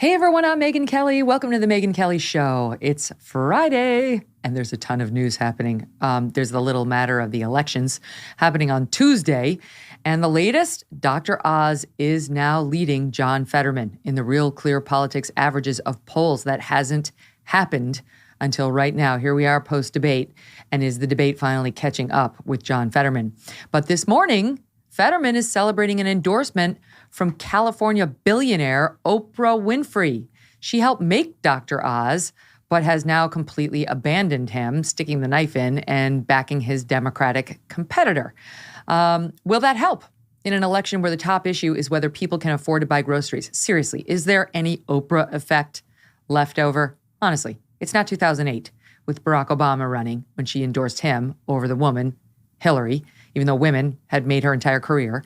Hey everyone, I'm Megyn Kelly. Welcome to the Megyn Kelly Show. It's Friday, and there's a ton of news happening. There's the little matter of the elections happening on Tuesday. And the latest, Dr. Oz is now leading John Fetterman in the Real Clear Politics averages of polls. That hasn't happened until right now. Here we are post-debate, and is the debate finally catching up with John Fetterman? But this morning, Fetterman is celebrating an endorsement from California billionaire Oprah Winfrey. She helped make Dr. Oz, but has now completely abandoned him, sticking the knife in and backing his Democratic competitor. Will that help in an election where the top issue is whether people can afford to buy groceries? Seriously, is there any Oprah effect left over? Honestly, it's not 2008 with Barack Obama running when she endorsed him over the woman, Hillary, even though women had made her entire career.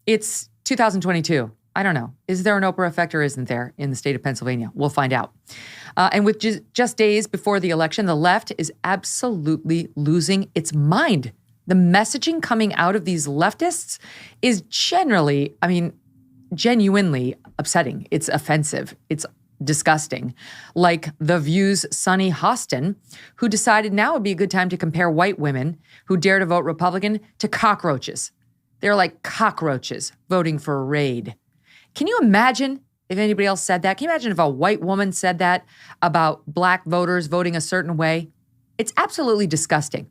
It's 2022. I don't know. Is there an Oprah effect or isn't there in the state of Pennsylvania? We'll find out. And with just days before the election, the left is absolutely losing its mind. The messaging coming out of these leftists is genuinely upsetting. It's offensive. It's disgusting. Like The View's Sunny Hostin, who decided now would be a good time to compare white women who dare to vote Republican to cockroaches. They're like cockroaches voting for a raid. Can you imagine if anybody else said that? Can you imagine if a white woman said that about black voters voting a certain way? It's absolutely disgusting.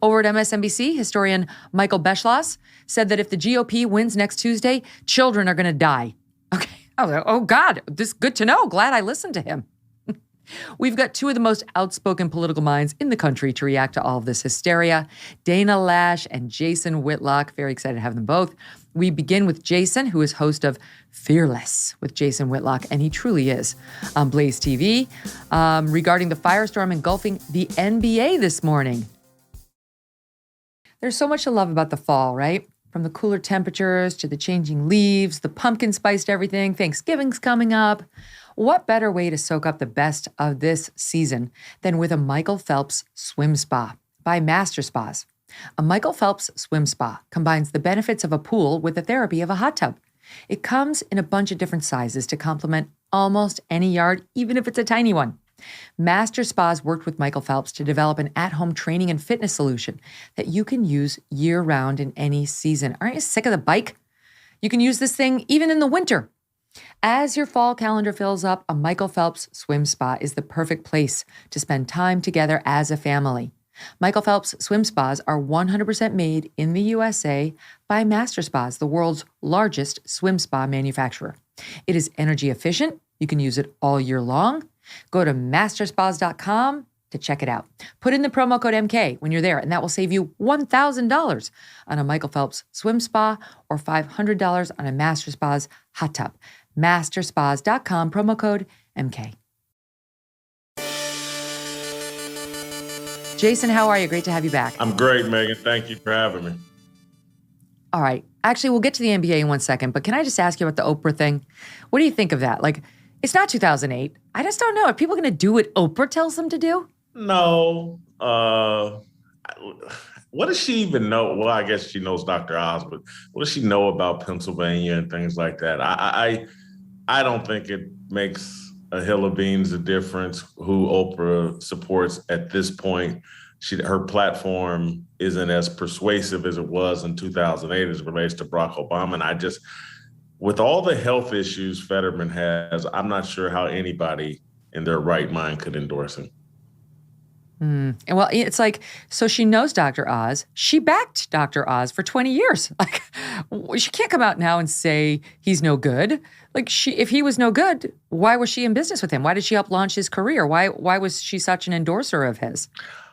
Over at MSNBC, historian Michael Beschloss said that if the GOP wins next Tuesday, children are going to die. Okay. I was like, oh God, this is good to know. Glad I listened to him. We've got two of the most outspoken political minds in the country to react to all of this hysteria, Dana Loesch and Jason Whitlock. Very excited to have them both. We begin with Jason, who is host of Fearless with Jason Whitlock, and he truly is, on BlazeTV, regarding the firestorm engulfing the NBA this morning. There's so much to love about the fall, right? From the cooler temperatures to the changing leaves, the pumpkin spiced everything, Thanksgiving's coming up. What better way to soak up the best of this season than with a Michael Phelps swim spa by Master Spas? A Michael Phelps swim spa combines the benefits of a pool with the therapy of a hot tub. It comes in a bunch of different sizes to complement almost any yard, even if it's a tiny one. Master Spas worked with Michael Phelps to develop an at-home training and fitness solution that you can use year-round in any season. Aren't you sick of the bike? You can use this thing even in the winter. As your fall calendar fills up, a Michael Phelps swim spa is the perfect place to spend time together as a family. Michael Phelps swim spas are 100% made in the USA by Master Spas, the world's largest swim spa manufacturer. It is energy efficient. You can use it all year long. Go to masterspas.com to check it out. Put in the promo code MK when you're there, and that will save you $1,000 on a Michael Phelps swim spa or $500 on a Master Spas hot tub. Masterspas.com, promo code MK. Jason, how are you? Great to have you back. I'm great, Megyn. Thank you for having me. All right. Actually, we'll get to the NBA in 1 second, but can I just ask you about the Oprah thing? What do you think of that? Like, it's not 2008. I just don't know. Are people going to do what Oprah tells them to do? No. What does she even know? Well, I guess she knows Dr. Oz, but what does she know about Pennsylvania and things like that? I don't think it makes a hill of beans a difference who Oprah supports at this point. Her platform isn't as persuasive as it was in 2008 as it relates to Barack Obama. And with all the health issues Fetterman has, I'm not sure how anybody in their right mind could endorse him. And well, it's like, so she knows Dr. Oz. She backed Dr. Oz for 20 years. Like, she can't come out now and say he's no good. Like, if he was no good, why was she in business with him? Why did she help launch his career? Why was she such an endorser of his?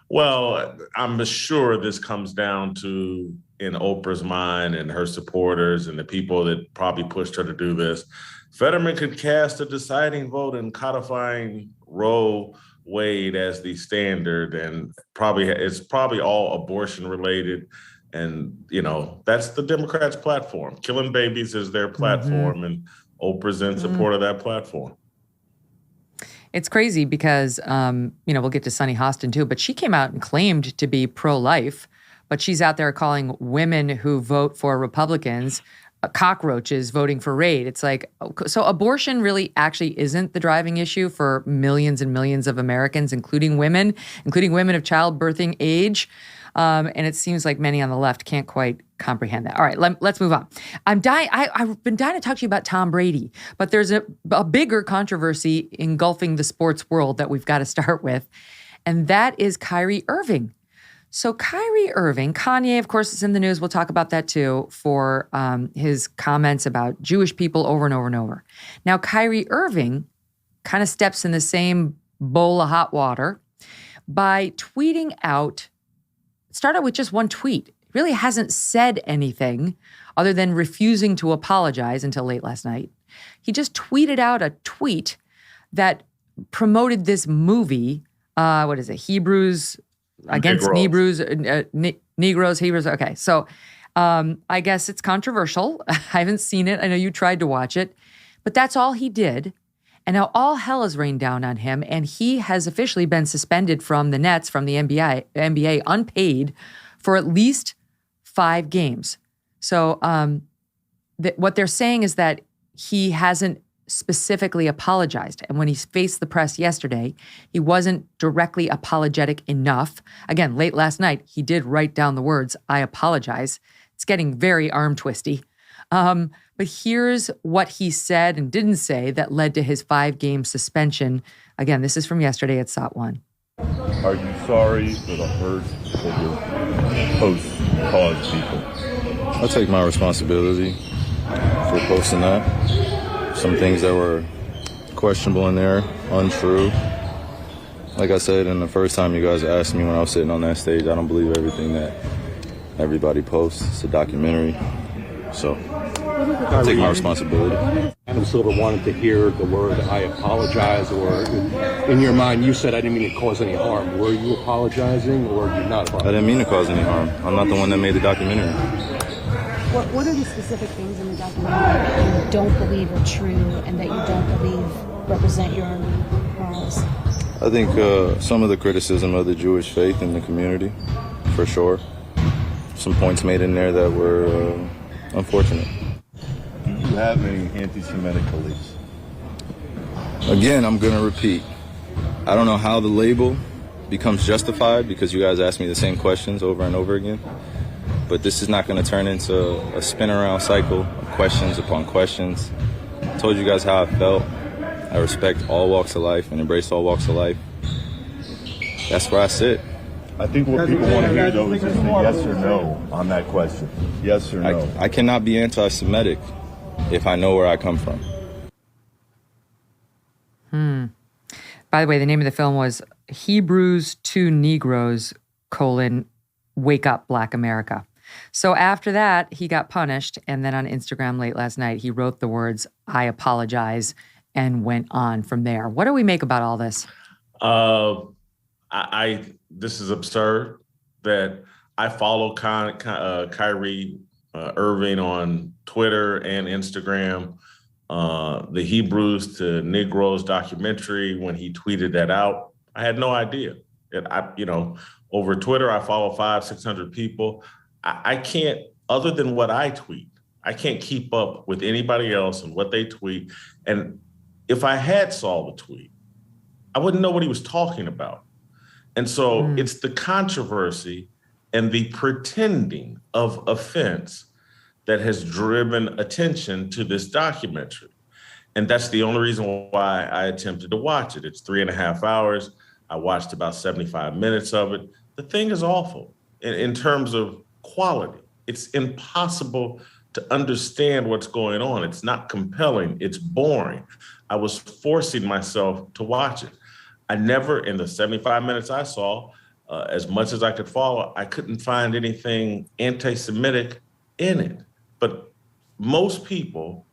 Well, I'm sure this comes down to, in Oprah's mind and her supporters and the people that probably pushed her to do this, Fetterman could cast a deciding vote in codifying Roe Wade as the standard, and it's probably all abortion related. And, that's the Democrats' platform. Killing babies is their platform, and Oprah's in support of that platform. It's crazy because, we'll get to Sunny Hostin too, but she came out and claimed to be pro-life, but she's out there calling women who vote for Republicans cockroaches voting for raid. It's like, so abortion really actually isn't the driving issue for millions and millions of Americans, including women of childbirthing age. And it seems like many on the left can't quite comprehend that. All right, let's move on. I've been dying to talk to you about Tom Brady, but there's a bigger controversy engulfing the sports world that we've got to start with, and that is Kyrie Irving. So Kyrie Irving, Kanye, of course, is in the news. We'll talk about that too, for his comments about Jewish people over and over and over. Now, Kyrie Irving kind of steps in the same bowl of hot water by tweeting out. Started with just one tweet. Really hasn't said anything other than refusing to apologize until late last night. He just tweeted out a tweet that promoted this movie. What is it? Hebrews against Negroes, Hebrews. Okay, so I guess it's controversial. I haven't seen it. I know you tried to watch it, but that's all he did. And now all hell has rained down on him, and he has officially been suspended from the Nets, from the NBA unpaid for at least 5 games. So what they're saying is that he hasn't specifically apologized. And when he faced the press yesterday, he wasn't directly apologetic enough. Again, late last night, he did write down the words, "I apologize." It's getting very arm twisty. But here's what he said and didn't say that led to his 5-game suspension. Again, this is from yesterday at SOT 1. Are you sorry for the hurt that your post caused people? I take my responsibility for posting that. Some things that were questionable in there, untrue. Like I said, and the first time you guys asked me when I was sitting on that stage, I don't believe everything that everybody posts. It's a documentary. So I take my responsibility. Adam Silver wanted to hear the word "I apologize," or in your mind, you said, "I didn't mean to cause any harm." Were you apologizing, or you not apologizing? I didn't mean to cause any harm. I'm not the one that made the documentary. What are the specific things in the documentary that you don't believe are true and that you don't believe represent your morals? I think some of the criticism of the Jewish faith in the community, for sure. Some points made in there that were unfortunate. Do you have any anti-Semitic beliefs? Again, I'm going to repeat. I don't know how the label becomes justified because you guys ask me the same questions over and over again. But this is not going to turn into a spin around cycle of questions upon questions. I told you guys how I felt. I respect all walks of life and embrace all walks of life. That's where I sit. I think what people want to hear, though, is just a yes or no on that question. Yes or no. I cannot be anti-Semitic if I know where I come from. By the way, the name of the film was Hebrews to Negroes, Wake Up Black America. So after that, he got punished. And then on Instagram late last night, he wrote the words, "I apologize," and went on from there. What do we make about all this? This is absurd that I follow Kyrie Irving on Twitter and Instagram. The Hebrews to Negroes documentary, when he tweeted that out, I had no idea. Over Twitter, I follow 500-600 people. I can't, other than what I tweet, I can't keep up with anybody else and what they tweet. And if I had saw the tweet, I wouldn't know what he was talking about. And so it's the controversy and the pretending of offense that has driven attention to this documentary. And that's the only reason why I attempted to watch it. It's 3.5 hours. I watched about 75 minutes of it. The thing is awful in terms of quality. It's impossible to understand what's going on. It's not compelling. It's boring. I was forcing myself to watch it. I never, in the 75 minutes I saw, as much as I could follow, I couldn't find anything anti-Semitic in it. But most people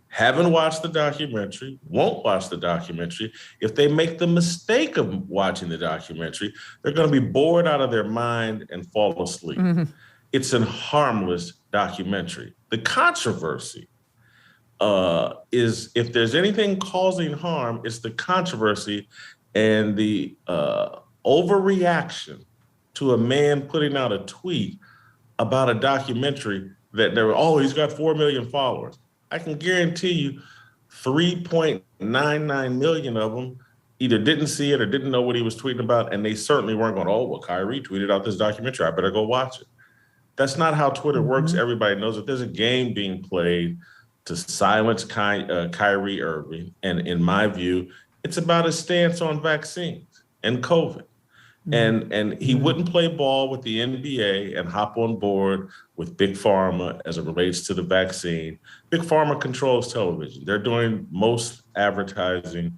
haven't watched the documentary, won't watch the documentary. If they make the mistake of watching the documentary, they're going to be bored out of their mind and fall asleep. Mm-hmm. It's a harmless documentary. The controversy is, if there's anything causing harm, it's the controversy and the overreaction to a man putting out a tweet about a documentary that they were, oh, he's got 4 million followers. I can guarantee you 3.99 million of them either didn't see it or didn't know what he was tweeting about, and they certainly weren't going, oh, well, Kyrie tweeted out this documentary, I better go watch it. That's not how Twitter works. Everybody knows that there's a game being played to silence Kyrie Irving. And in my view, it's about his stance on vaccines and COVID. And he wouldn't play ball with the NBA and hop on board with Big Pharma as it relates to the vaccine. Big Pharma controls television. They're doing most advertising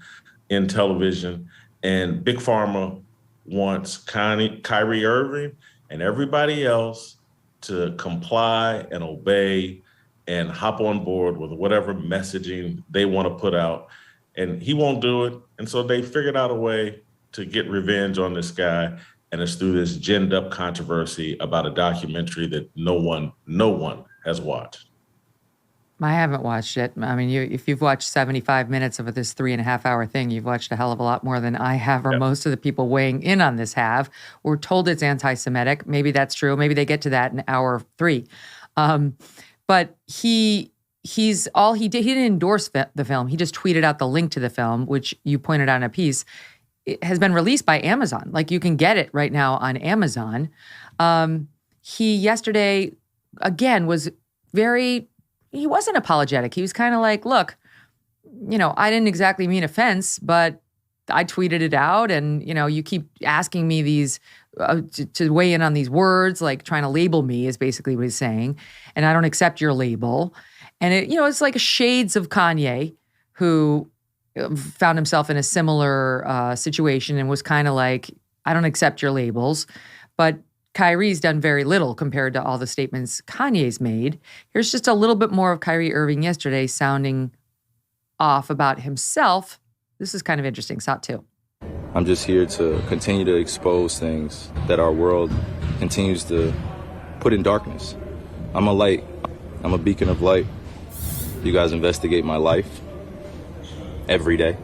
in television. And Big Pharma wants Kyrie Irving and everybody else to comply and obey and hop on board with whatever messaging they want to put out. And he won't do it. And so they figured out a way to get revenge on this guy. And it's through this ginned up controversy about a documentary that no one has watched. I haven't watched it. I mean, if you've watched 75 minutes of this 3.5 hour thing, you've watched a hell of a lot more than I have, or most of the people weighing in on this have. We're told it's anti-Semitic. Maybe that's true. Maybe they get to that in hour 3. But he didn't endorse the film. He just tweeted out the link to the film, which you pointed out in a piece. It has been released by Amazon. Like, you can get it right now on Amazon. He yesterday, again, he wasn't apologetic. He was kind of like, look, I didn't exactly mean offense, but I tweeted it out, and, you keep asking me these, to weigh in on these words, like trying to label me is basically what he's saying. And I don't accept your label. And it's like shades of Kanye, who found himself in a similar situation and was kind of like, I don't accept your labels. But Kyrie's done very little compared to all the statements Kanye's made. Here's just a little bit more of Kyrie Irving yesterday sounding off about himself. This is kind of interesting. Saw it too. I'm just here to continue to expose things that our world continues to put in darkness. I'm a light. I'm a beacon of light. You guys investigate my life every day,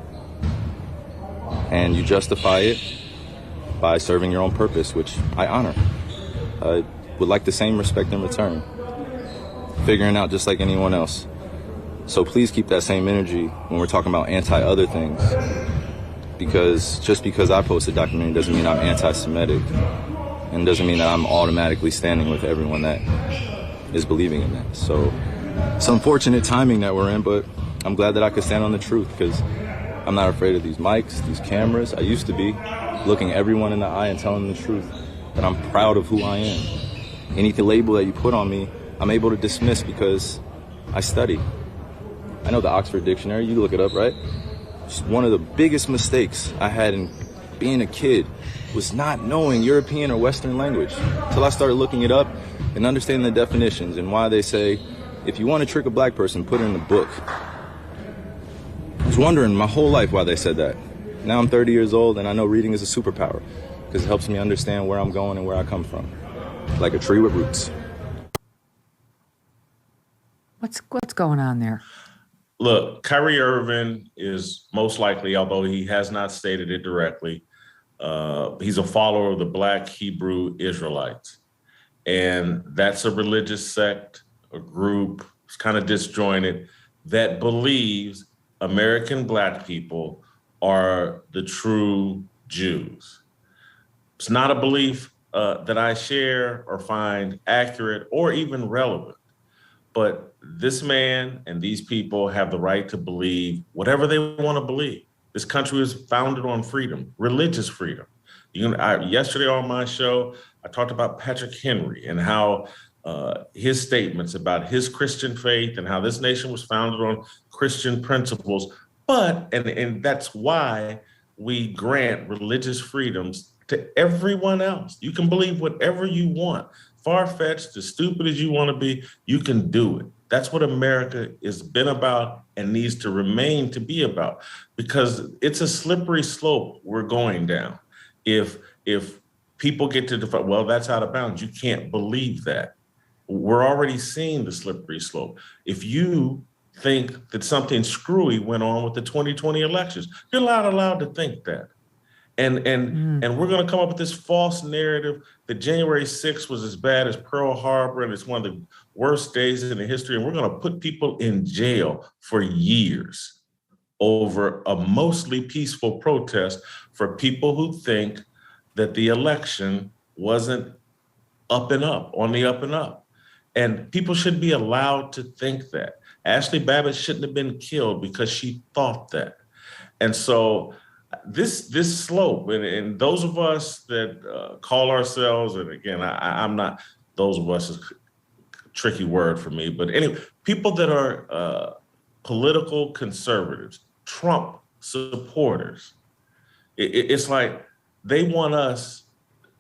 and you justify it by serving your own purpose, which I honor. I would like the same respect in return, figuring out just like anyone else. So please keep that same energy when we're talking about anti-other things, because just because I post a documentary doesn't mean I'm anti-Semitic, and doesn't mean that I'm automatically standing with everyone that is believing in that. So it's unfortunate timing that we're in, but I'm glad that I could stand on the truth, because I'm not afraid of these mics, these cameras. I used to be, looking everyone in the eye and telling them the truth, but I'm proud of who I am. Any label that you put on me, I'm able to dismiss because I study. I know the Oxford Dictionary, you look it up, right? Just one of the biggest mistakes I had in being a kid was not knowing European or Western language, until I started looking it up and understanding the definitions and why they say, if you want to trick a black person, put it in the book. I was wondering my whole life why they said that. Now I'm 30 years old and I know reading is a superpower, because it helps me understand where I'm going and where I come from, like a tree with roots. What's going on there? Look, Kyrie Irving is most likely, although he has not stated it directly, he's a follower of the Black Hebrew Israelites. And that's a religious sect, a group, it's kind of disjointed, that believes American Black people are the true Jews. It's not a belief that I share or find accurate or even relevant. But this man and these people have the right to believe whatever they want to believe. This country is founded on freedom, religious freedom. Yesterday on my show, I talked about Patrick Henry and how his statements about his Christian faith and how this nation was founded on Christian principles. And that's why we grant religious freedoms to everyone else. You can believe whatever you want. Far-fetched, as stupid as you want to be, you can do it. That's what America has been about and needs to remain to be about, because it's a slippery slope we're going down. If people get to define, well, that's out of bounds, you can't believe that. We're already seeing the slippery slope. If you think that something screwy went on with the 2020 elections, you're not allowed to think that. And we're going to come up with this false narrative that January 6th was as bad as Pearl Harbor and it's one of the worst days in the history, and we're going to put people in jail for years over a mostly peaceful protest for people who think that the election wasn't on the up and up. And people should be allowed to think that. Ashley Babbitt shouldn't have been killed because she thought that. And so this slope, and those of us that call ourselves, and again, I'm not, those of us is a tricky word for me, but anyway, people that are political conservatives, Trump supporters, it's like they want us,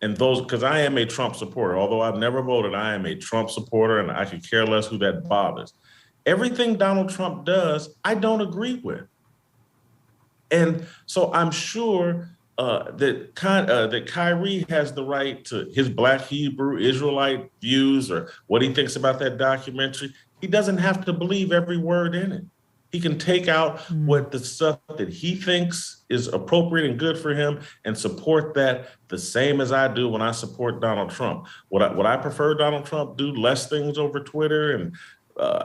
and those, because I am a Trump supporter, although I've never voted, I am a Trump supporter, and I could care less who that bothers. Everything Donald Trump does, I don't agree with. And so I'm sure that Kyrie has the right to his Black Hebrew Israelite views or what he thinks about that documentary. He doesn't have to believe every word in it. He can take out what the stuff that he thinks is appropriate and good for him and support that the same as I do when I support Donald Trump. Would I prefer Donald Trump do less things over Twitter and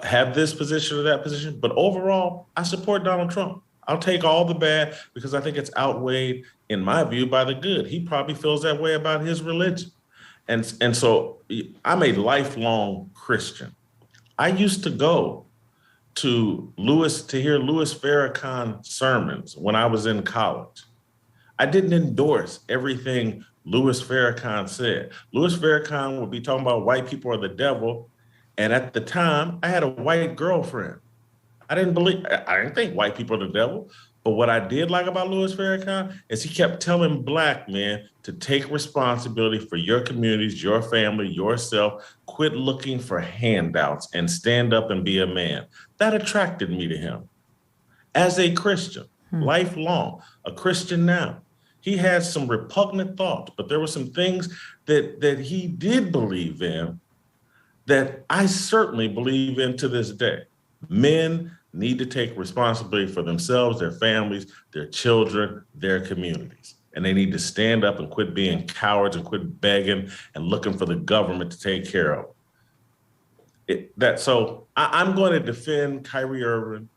have this position or that position? But overall, I support Donald Trump. I'll take all the bad because I think it's outweighed, in my view, by the good. He probably feels that way about his religion. And so I'm a lifelong Christian. I used to go to hear Louis Farrakhan sermons when I was in college. I didn't endorse everything Louis Farrakhan said. Louis Farrakhan would be talking about white people are the devil. And at the time, I had a white girlfriend. I didn't think white people are the devil. But what I did like about Louis Farrakhan is he kept telling Black men to take responsibility for your communities, your family, yourself. Quit looking for handouts and stand up and be a man. That attracted me to him. As a Christian, lifelong, a Christian now. He had some repugnant thoughts, but there were some things that he did believe in that I certainly believe in to this day. Men need to take responsibility for themselves, their families, their children, their communities. And they need to stand up and quit being cowards and quit begging and looking for the government to take care of it. So I'm going to defend Kyrie Irving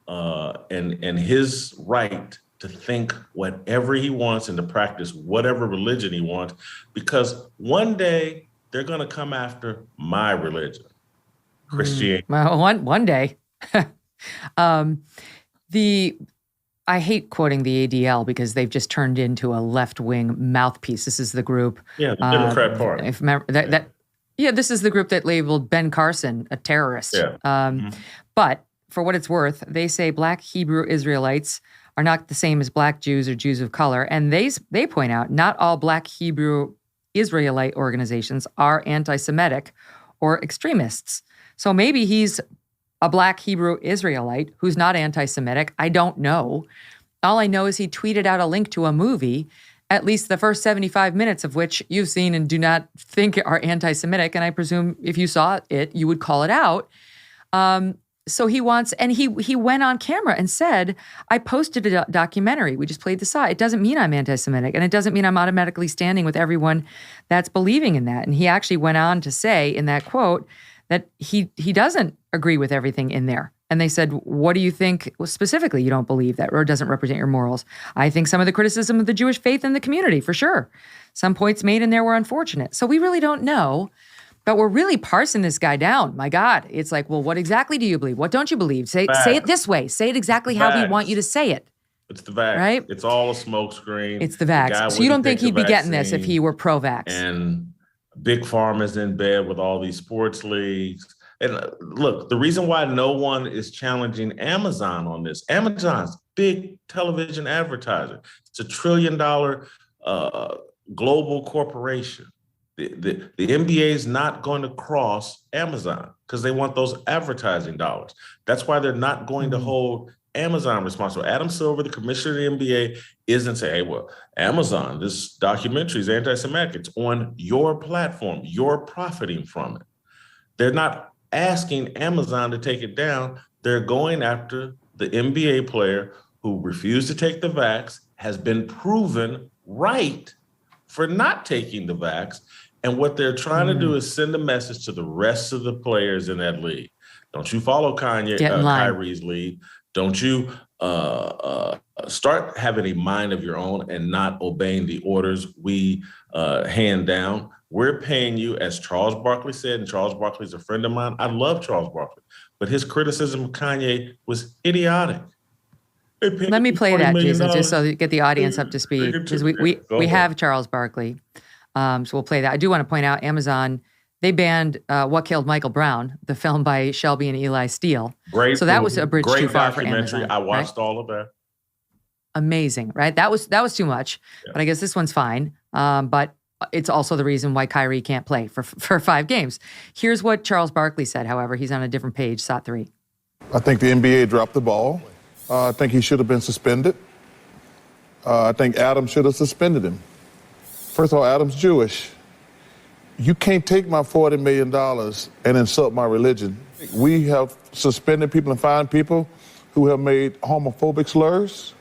and his right to think whatever he wants and to practice whatever religion he wants, because one day they're going to come after my religion, Christianity. Well, one day. I hate quoting the ADL because they've just turned into a left-wing mouthpiece. This is the group. Yeah, the Democrat Party. If remember this is the group that labeled Ben Carson a terrorist. Yeah. But for what it's worth, they say Black Hebrew Israelites are not the same as Black Jews or Jews of color. And they point out not all Black Hebrew Israelite organizations are anti-Semitic or extremists. So maybe he's a Black Hebrew Israelite who's not anti-Semitic. I don't know. All I know is he tweeted out a link to a movie, at least the first 75 minutes of which you've seen and do not think are anti-Semitic. And I presume if you saw it, you would call it out. So he wants, and he went on camera and said, I posted a documentary. We just played the side. It doesn't mean I'm anti-Semitic, and it doesn't mean I'm automatically standing with everyone that's believing in that. And he actually went on to say in that quote that he doesn't agree with everything in there. And they said, what do you think specifically you don't believe that or doesn't represent your morals? I think some of the criticism of the Jewish faith in the community, for sure. Some points made in there were unfortunate. So we really don't know. But we're really parsing this guy down. My God, it's like, well, what exactly do you believe? What don't you believe? Say it this way. Say it exactly how we want you to say it. It's the vax. Right? It's all a smokescreen. It's the vax. So you don't think he'd be getting this if he were pro-vax? And Big Pharma's in bed with all these sports leagues. And look, the reason why no one is challenging Amazon on this, Amazon's big television advertiser. It's $1 trillion global corporation. The NBA is not going to cross Amazon because they want those advertising dollars. That's why they're not going to hold Amazon responsible. Adam Silver, the commissioner of the NBA, isn't saying, hey, well, Amazon, this documentary is anti-Semitic. It's on your platform. You're profiting from it. They're not asking Amazon to take it down. They're going after the NBA player who refused to take the vax, has been proven right for not taking the vax, And what they're trying to do is send a message to the rest of the players in that league. Don't you follow Kyrie's lead. Don't you start having a mind of your own and not obeying the orders we hand down. We're paying you, as Charles Barkley said, and Charles Barkley's a friend of mine. I love Charles Barkley, but his criticism of Kanye was idiotic. Let me play that, Jason, just so you get the audience up to speed, because we have Charles Barkley. So we'll play that. I do want to point out, Amazon, they banned What Killed Michael Brown, the film by Shelby and Eli Steele. Great. So that was a bridge too far for documentary. Amazon. I watched all of that. Amazing, right? That was too much, but I guess this one's fine. But it's also the reason why Kyrie can't play for 5 games. Here's what Charles Barkley said, however. He's on a different page, SOT 3. I think the NBA dropped the ball. I think he should have been suspended. I think Adam should have suspended him. First of all, Adam's Jewish. You can't take my $40 million and insult my religion. We have suspended people and fined people who have made homophobic slurs,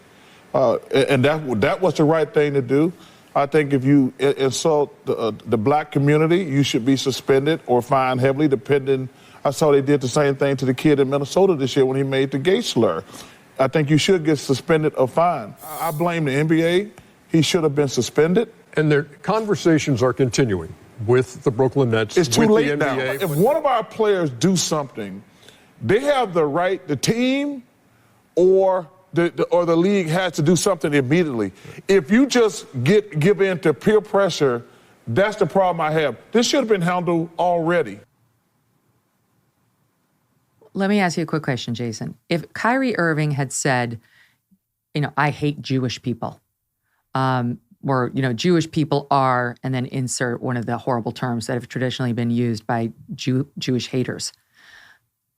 and that was the right thing to do. I think if you insult the black community, you should be suspended or fined heavily, depending. I saw they did the same thing to the kid in Minnesota this year when he made the gay slur. I think you should get suspended or fined. I blame the NBA. He should have been suspended. And their conversations are continuing with the Brooklyn Nets. It's too with late the now. NBA. If one of our players do something, they have the right, the team or the league has to do something immediately. If you just give in to peer pressure, that's the problem I have. This should have been handled already. Let me ask you a quick question, Jason. If Kyrie Irving had said, I hate Jewish people, or, Jewish people are, and then insert one of the horrible terms that have traditionally been used by Jewish haters,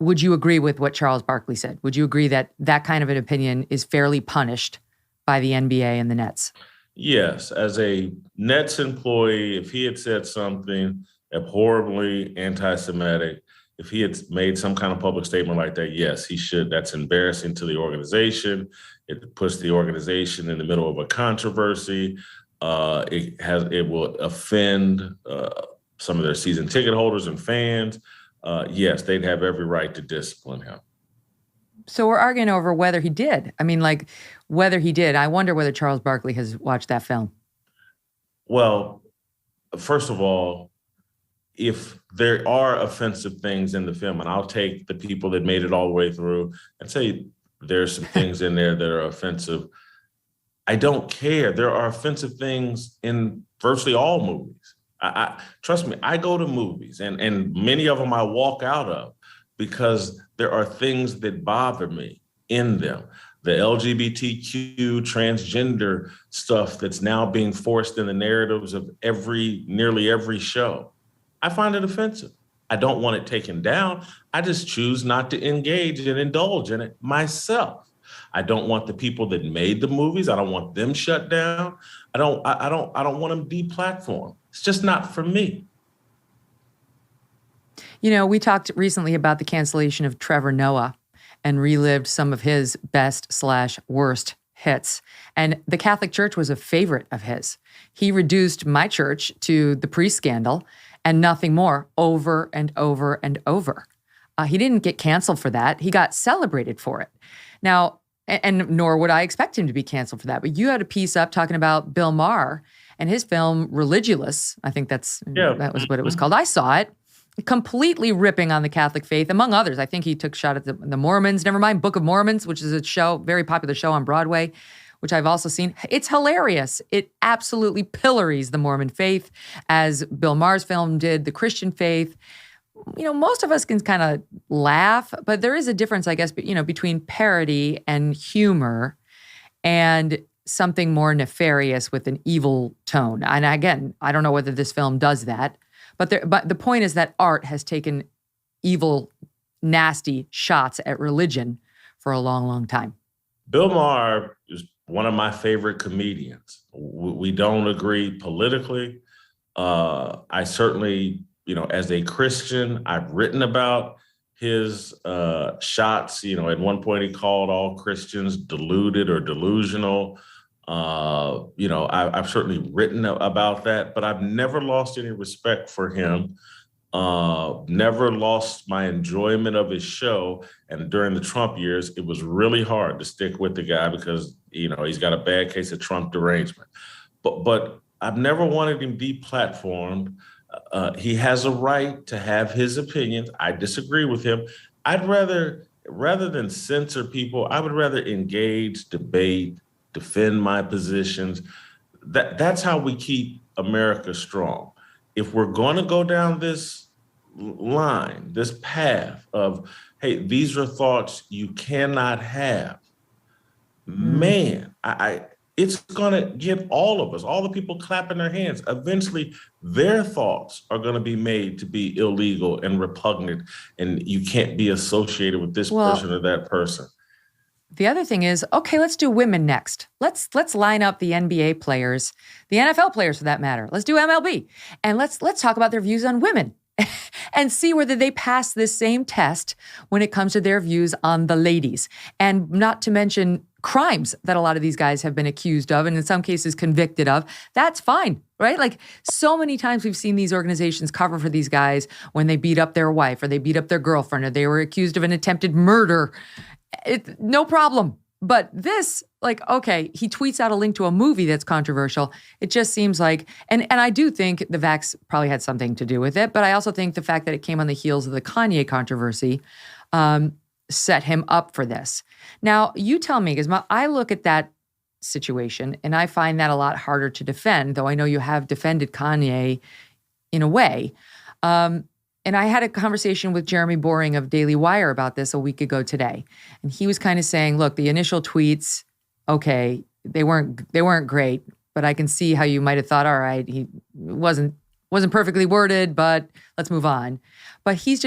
would you agree with what Charles Barkley said? Would you agree that that kind of an opinion is fairly punished by the NBA and the Nets? Yes. As a Nets employee, if he had said something abhorribly anti-Semitic, if he had made some kind of public statement like that, yes, he should. That's embarrassing to the organization. It puts the organization in the middle of a controversy. It will offend some of their season ticket holders and fans. Yes, they'd have every right to discipline him. So we're arguing over whether he did. Whether he did. I wonder whether Charles Barkley has watched that film. Well, first of all, if there are offensive things in the film, and I'll take the people that made it all the way through and say there's some things in there that are offensive, I don't care. There are offensive things in virtually all movies. I trust me, I go to movies and many of them I walk out of because there are things that bother me in them. The LGBTQ transgender stuff that's now being forced in the narratives of nearly every show. I find it offensive. I don't want it taken down. I just choose not to engage and indulge in it myself. I don't want the people that made the movies. I don't want them shut down. I don't want them deplatformed. It's just not for me. We talked recently about the cancellation of Trevor Noah and relived some of his best/worst hits. And the Catholic Church was a favorite of his. He reduced my church to the pre-scandal and nothing more, over and over and over. He didn't get canceled for that. He got celebrated for it. Now, and nor would I expect him to be canceled for that. But you had a piece up talking about Bill Maher and his film Religulous. I think that was what it was called. I saw it. Completely ripping on the Catholic faith, among others. I think he took a shot at the Mormons. Never mind Book of Mormons, which is a very popular show on Broadway, which I've also seen. It's hilarious. It absolutely pillories the Mormon faith, as Bill Maher's film did the Christian faith. Most of us can kind of laugh, but there is a difference, I guess, between parody and humor and something more nefarious with an evil tone. And again, I don't know whether this film does that, but the point is that art has taken evil, nasty shots at religion for a long, long time. Bill Maher is one of my favorite comedians. We don't agree politically. I certainly, as a Christian, I've written about his shots. At one point he called all Christians deluded or delusional. I've certainly written about that, but I've never lost any respect for him. Never lost my enjoyment of his show. And during the Trump years, it was really hard to stick with the guy because, he's got a bad case of Trump derangement. But I've never wanted him deplatformed. He has a right to have his opinions. I disagree with him. Rather than censor people, I would rather engage, debate, defend my positions. That's how we keep America strong. If we're going to go down this line, this path of, hey, these are thoughts you cannot have, man, it's going to get all of us, all the people clapping their hands. Eventually, their thoughts are going to be made to be illegal and repugnant, and you can't be associated with this person or that person. The other thing is, okay, let's do women next. Let's line up the NBA players, the NFL players for that matter. Let's do MLB. And let's talk about their views on women and see whether they pass this same test when it comes to their views on the ladies. And not to mention crimes that a lot of these guys have been accused of and in some cases convicted of. That's fine, right? Like so many times we've seen these organizations cover for these guys when they beat up their wife or they beat up their girlfriend or they were accused of an attempted murder. No problem. But this, like, okay, he tweets out a link to a movie that's controversial. It just seems like, and I do think the vax probably had something to do with it, but I also think the fact that it came on the heels of the Kanye controversy set him up for this. Now, you tell me, because I look at that situation and I find that a lot harder to defend, though I know you have defended Kanye in a way. And I had a conversation with Jeremy Boring of Daily Wire about this a week ago today. And he was kind of saying, look, the initial tweets, okay, they weren't great, but I can see how you might have thought, all right, he wasn't perfectly worded, but let's move on. But he's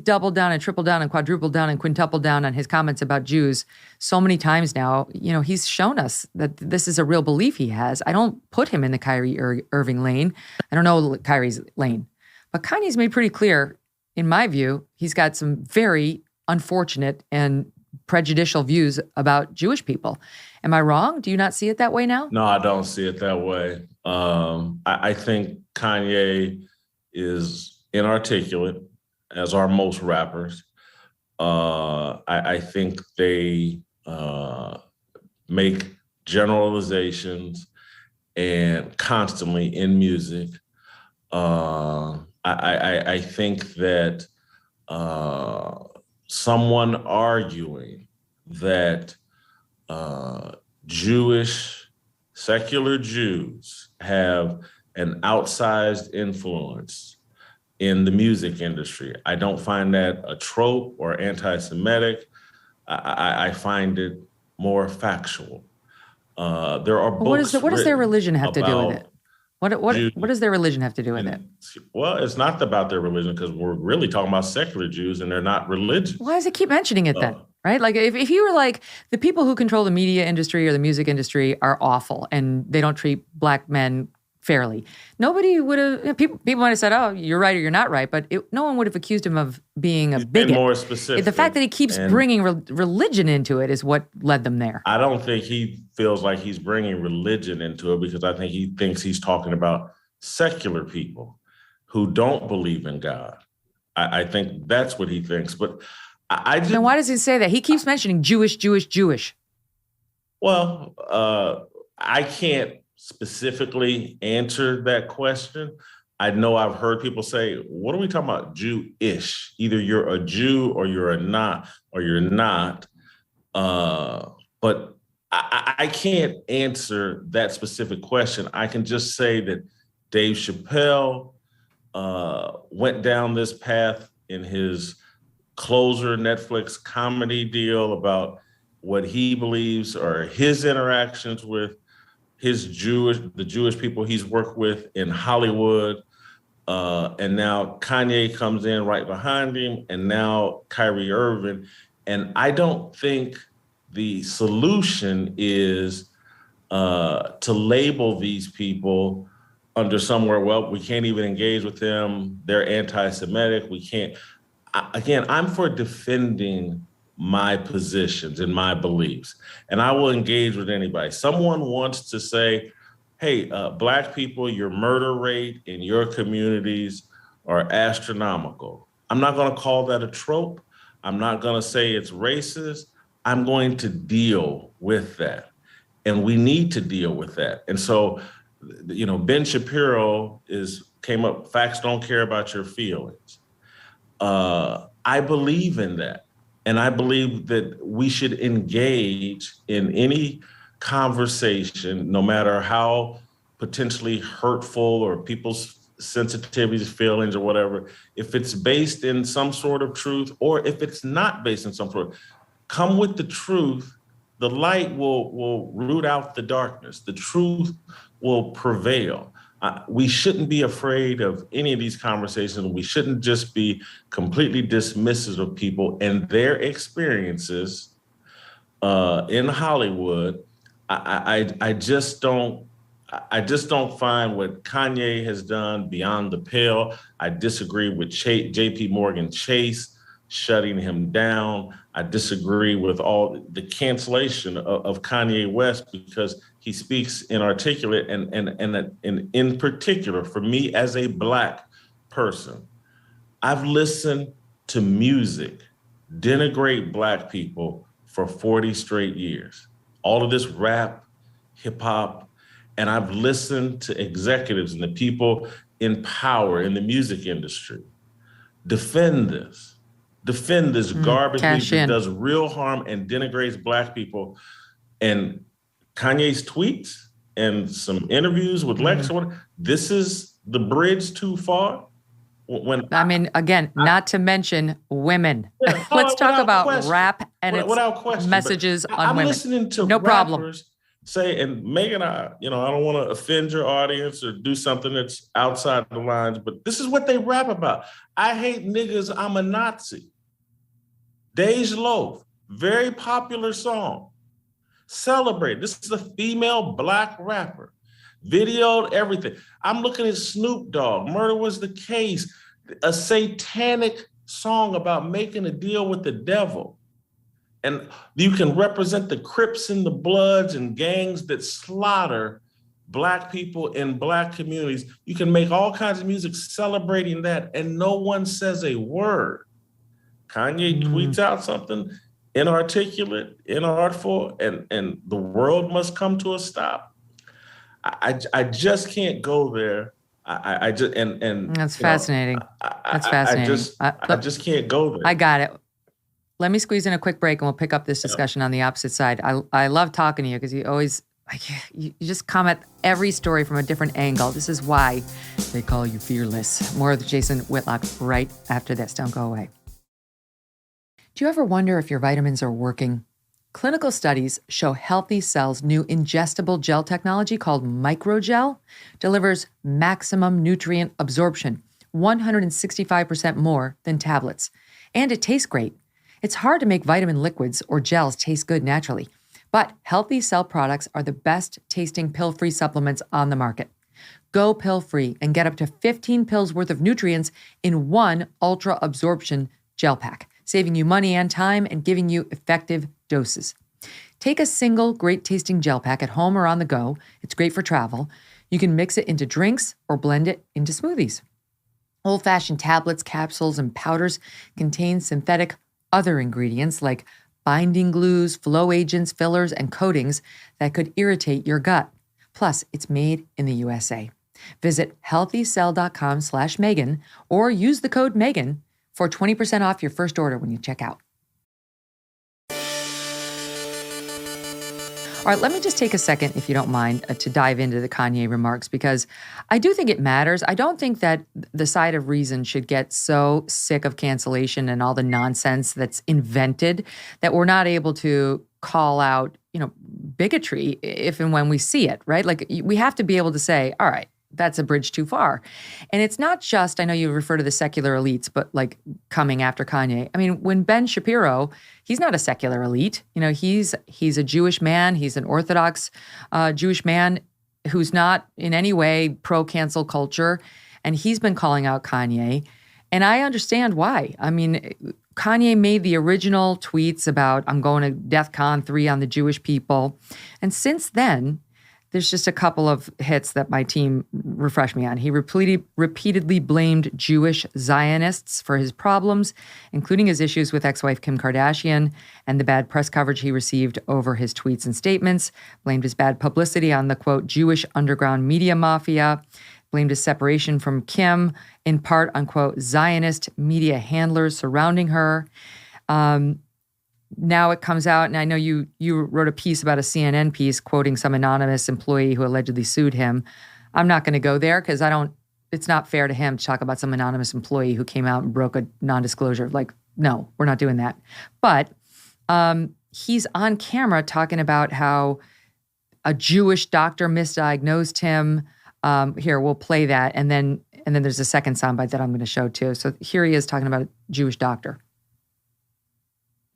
doubled down and tripled down and quadrupled down and quintupled down on his comments about Jews so many times now. He's shown us that this is a real belief he has. I don't put him in the Kyrie Irving lane. I don't know Kyrie's lane. But Kanye's made pretty clear, in my view, he's got some very unfortunate and prejudicial views about Jewish people. Am I wrong? Do you not see it that way now? No, I don't see it that way. I think Kanye is inarticulate, as are most rappers. I think they make generalizations and constantly in music. I think that someone arguing that secular Jews have an outsized influence in the music industry, I don't find that a trope or anti-Semitic. I find it more factual. There are books. What does their religion have to do with it? What does their religion have to do with it? Well, it's not about their religion because we're really talking about secular Jews and they're not religious. Why does it keep mentioning it then? Right? Like if you were like, the people who control the media industry or the music industry are awful and they don't treat black men fairly, nobody would have, people might have said, oh, you're right or you're not right, but no one would have accused him of being a bigot. More specific. The fact that he keeps bringing religion into it is what led them there. I don't think he feels like he's bringing religion into it because I think he thinks he's talking about secular people who don't believe in God. I think that's what he thinks. But I just... Then why does he say that? He keeps mentioning Jewish. Well, I can't specifically answer that question. I know I've heard people say, what are we talking about? Jewish. Either you're a Jew or you're not. But I can't answer that specific question. I can just say that Dave Chappelle went down this path in his Closer Netflix comedy deal about what he believes are his interactions with the Jewish people he's worked with in Hollywood. And now Kanye comes in right behind him, and now Kyrie Irving. And I don't think the solution is to label these people under somewhere, well, we can't even engage with them. They're anti-Semitic. We can't. Again, I'm for defending my positions and my beliefs, and I will engage with anybody. Someone wants to say, hey, Black people, your murder rate in your communities are astronomical. I'm not going to call that a trope. I'm not going to say it's racist. I'm going to deal with that. And we need to deal with that. And so, Ben Shapiro came up, facts don't care about your feelings. I believe in that. And I believe that we should engage in any conversation, no matter how potentially hurtful or people's sensitivities, feelings, or whatever, if it's based in some sort of truth, or if it's not based in some sort of, come with the truth. The light will root out the darkness. The truth will prevail. We shouldn't be afraid of any of these conversations. We shouldn't just be completely dismissive of people and their experiences in Hollywood. I just don't find what Kanye has done beyond the pale. I disagree with J.P. Morgan Chase shutting him down. I disagree with all the cancellation of Kanye West because he speaks inarticulate, and in particular, for me as a Black person, I've listened to music denigrate Black people for 40 straight years. All of this rap, hip hop, and I've listened to executives and the people in power in the music industry defend this garbage that does real harm and denigrates Black people. And Kanye's tweets and some interviews with Lex, this is the bridge too far. Not to mention women. Yeah, Let's talk about question. rap and its messages on I'm women. Listening to no rappers problem. Say, and Megyn, I don't want to offend your audience or do something that's outside the lines, but this is what they rap about. I hate niggas, I'm a Nazi. Dej Loaf, very popular song. Celebrate. This is a female Black rapper. Videoed everything. I'm looking at Snoop Dogg, Murder Was the Case, a satanic song about making a deal with the devil. And you can represent the Crips and the Bloods and gangs that slaughter Black people in Black communities. You can make all kinds of music celebrating that, and no one says a word. Kanye tweets out something inarticulate, inartful, and the world must come to a stop. I just can't go there. I just and that's fascinating. That's fascinating. I just can't go there. I got it. Let me squeeze in a quick break and we'll pick up this discussion on the opposite side. I love talking to you because you always, you just come at every story from a different angle. This is why they call you fearless. More with Jason Whitlock right after this. Don't go away. Do you ever wonder if your vitamins are working? Clinical studies show Healthy Cell's new ingestible gel technology called microgel delivers maximum nutrient absorption, 165% more than tablets. And it tastes great. It's hard to make vitamin liquids or gels taste good naturally, but Healthy Cell products are the best tasting pill-free supplements on the market. Go pill-free and get up to 15 pills worth of nutrients in one ultra absorption gel pack, saving you money and time and giving you effective doses. Take a single great tasting gel pack at home or on the go. It's great for travel. You can mix it into drinks or blend it into smoothies. Old-fashioned tablets, capsules, and powders contain synthetic other ingredients like binding glues, flow agents, fillers, and coatings that could irritate your gut. Plus, it's made in the USA. Visit healthycell.com/Megyn or use the code Megyn for 20% off your first order when you check out. All right, let me just take a second, if you don't mind, to dive into the Kanye remarks, because I do think it matters. I don't think that the side of reason should get so sick of cancellation and all the nonsense that's invented that we're not able to call out, bigotry if and when we see it, right? Like, we have to be able to say, all right, that's a bridge too far. And it's not just, I know you refer to the secular elites, but like coming after Kanye. I mean, when Ben Shapiro, he's not a secular elite. He's a Jewish man. He's an Orthodox Jewish man who's not in any way pro-cancel culture. And he's been calling out Kanye. And I understand why. I mean, Kanye made the original tweets about, I'm going to DEF CON 3 on the Jewish people. And since then, there's just a couple of hits that my team refreshed me on. He repeatedly blamed Jewish Zionists for his problems, including his issues with ex-wife Kim Kardashian and the bad press coverage he received over his tweets and statements, blamed his bad publicity on the, quote, Jewish underground media mafia, blamed his separation from Kim, in part, unquote, Zionist media handlers surrounding her. Now it comes out, and I know you wrote a piece about a CNN piece quoting some anonymous employee who allegedly sued him. I'm not going to go there because it's not fair to him to talk about some anonymous employee who came out and broke a non-disclosure. Like, no, we're not doing that. But he's on camera talking about how a Jewish doctor misdiagnosed him. Here, we'll play that. And then there's a second soundbite that I'm going to show too. So here he is talking about a Jewish doctor.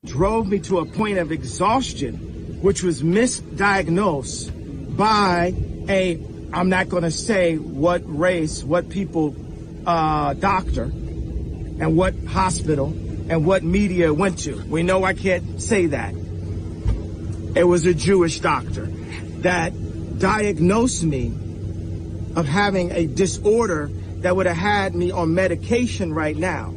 Drove me to a point of exhaustion, which was misdiagnosed by I'm not going to say what race, what people, doctor, and what hospital, and what media it went to. We know I can't say that. It was a Jewish doctor that diagnosed me of having a disorder that would have had me on medication right now.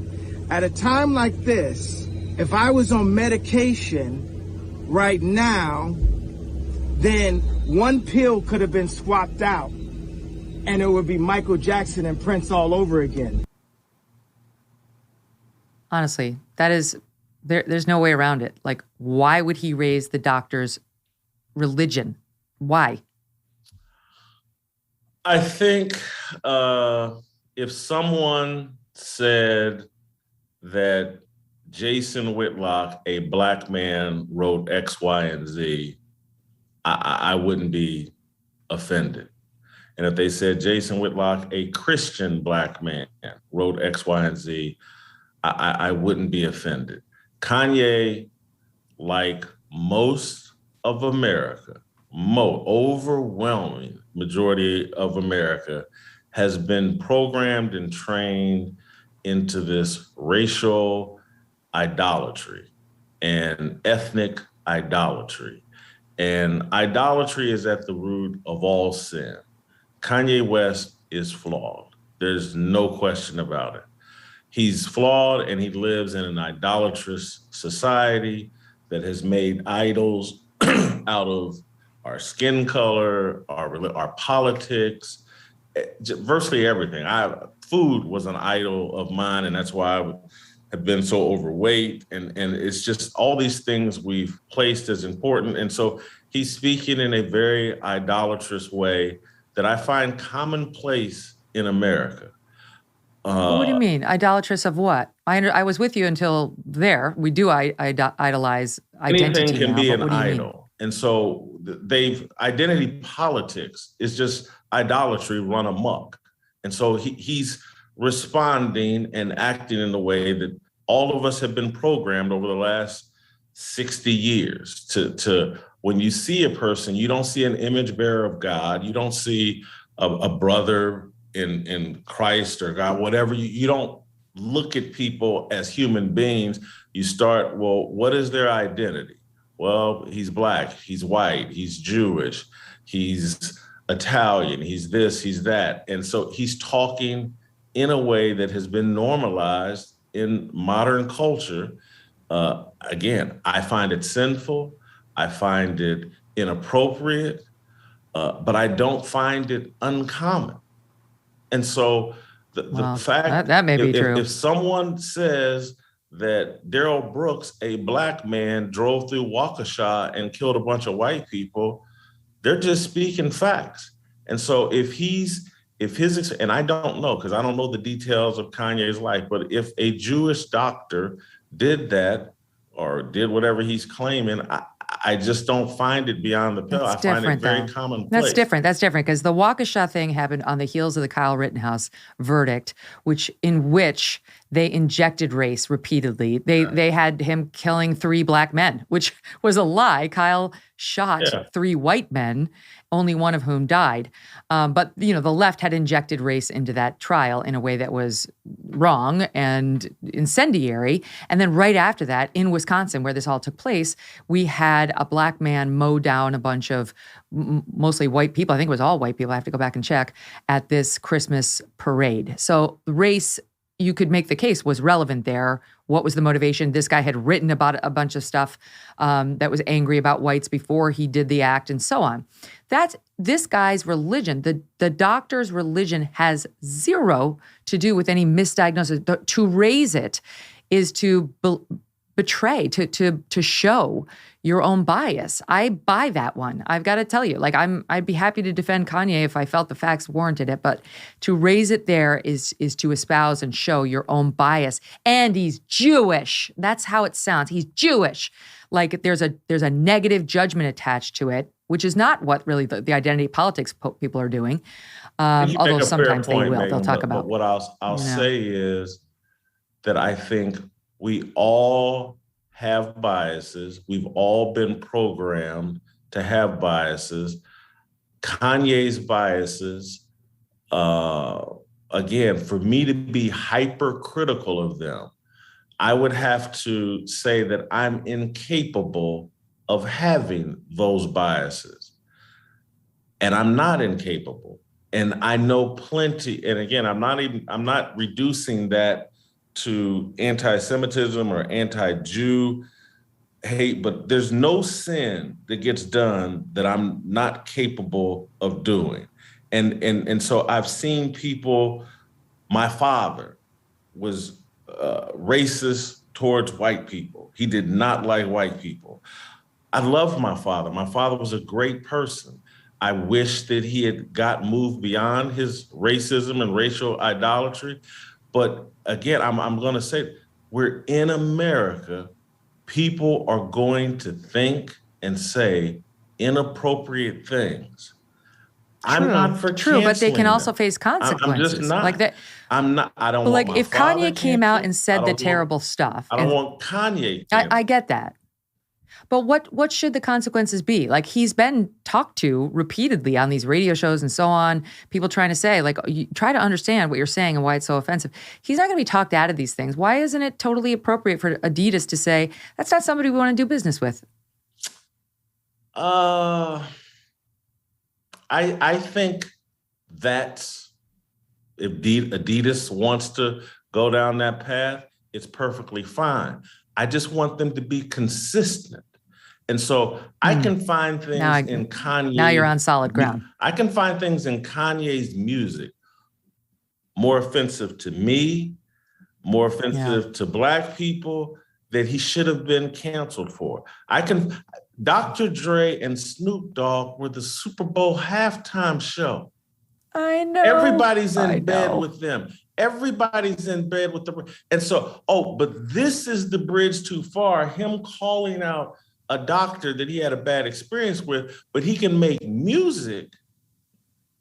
At a time like this, if I was on medication right now, then one pill could have been swapped out and it would be Michael Jackson and Prince all over again. Honestly, there's no way around it. Like, why would he raise the doctor's religion? Why? I think if someone said that Jason Whitlock, a black man, wrote X, Y, and Z, I wouldn't be offended. And if they said Jason Whitlock, a Christian black man, wrote X, Y, and Z, I wouldn't be offended. Kanye, like most of America, overwhelming majority of America, has been programmed and trained into this racial idolatry and ethnic idolatry. And idolatry is at the root of all sin. Kanye West is flawed. There's no question about it. He's flawed and he lives in an idolatrous society that has made idols out of our skin color, our politics, virtually everything. Food was an idol of mine, and that's why I have been so overweight. And it's just all these things we've placed as important. And so he's speaking in a very idolatrous way that I find commonplace in America. What do you mean? Idolatrous of what? I was with you until there. We do idolize identity. Anything can now, be an idol. And so identity politics is just idolatry run amok. And so he's responding and acting in the way that all of us have been programmed over the last 60 years to when you see a person, you don't see an image bearer of God. You don't see a brother in Christ or God, whatever. You don't look at people as human beings. You start, well, what is their identity? Well, he's black, he's white, he's Jewish, he's Italian, he's this, he's that. And so he's talking in a way that has been normalized in modern culture. Again, I find it sinful. I find it inappropriate, but I don't find it uncommon. And so the fact that may be true. If someone says that Darrell Brooks, a black man, drove through Waukesha and killed a bunch of white people, they're just speaking facts. And so and I don't know, because I don't know the details of Kanye's life, but if a Jewish doctor did that or did whatever he's claiming, I just don't find it beyond the pale. I find it very commonplace. That's different. That's different because the Waukesha thing happened on the heels of the Kyle Rittenhouse verdict, in which they injected race repeatedly. They had him killing 3 black men, which was a lie. Kyle shot 3 white men, only one of whom died. But the left had injected race into that trial in a way that was wrong and incendiary. And then right after that, in Wisconsin, where this all took place, we had a black man mow down a bunch of mostly white people. I think it was all white people. I have to go back and check at this Christmas parade. So race, you could make the case, was relevant there. What was the motivation? This guy had written about a bunch of stuff that was angry about whites before he did the act and so on. That's this guy's religion. The doctor's religion has zero to do with any misdiagnosis. To raise it is to betray, to show your own bias. I buy that one. I've got to tell you, I'd be happy to defend Kanye if I felt the facts warranted it, but to raise it there is to espouse and show your own bias. And he's Jewish. That's how it sounds. He's Jewish. Like there's a negative judgment attached to it, which is not what really the identity politics people are doing. Although sometimes they will. They'll talk about. But what I'll say is that I think we all have biases. We've all been programmed to have biases. Kanye's biases, again, for me to be hypercritical of them, I would have to say that I'm incapable of having those biases. And I'm not incapable. And I know plenty, and again, I'm not reducing that to anti-Semitism or anti-Jew hate, but there's no sin that gets done that I'm not capable of doing. And so I've seen people, my father was racist towards white people. He did not like white people. I loved my father. My father was a great person. I wish that he had moved beyond his racism and racial idolatry. But again, I'm going to say, we're in America. People are going to think and say inappropriate things. I'm not for true, but they can them. also face consequences. I'm just not. Like that. I'm not. I don't. But want like my if Kanye came out and said the want, terrible stuff, I don't want Kanye. I get that. But what should the consequences be? Like he's been talked to repeatedly on these radio shows and so on. People trying to say, like, you try to understand what you're saying and why it's so offensive. He's not going to be talked out of these things. Why isn't it totally appropriate for Adidas to say, that's not somebody we want to do business with? I think that's, if Adidas wants to go down that path, it's perfectly fine. I just want them to be consistent. And so I can find things in Kanye. Now you're on solid ground. I can find things in Kanye's music more offensive to me, more offensive to Black people, that he should have been canceled for. Dr. Dre and Snoop Dogg were the Super Bowl halftime show. I know. Everybody's in bed with them. Everybody's in bed with them. And so, but this is the bridge too far. Him calling out a doctor that he had a bad experience with, but he can make music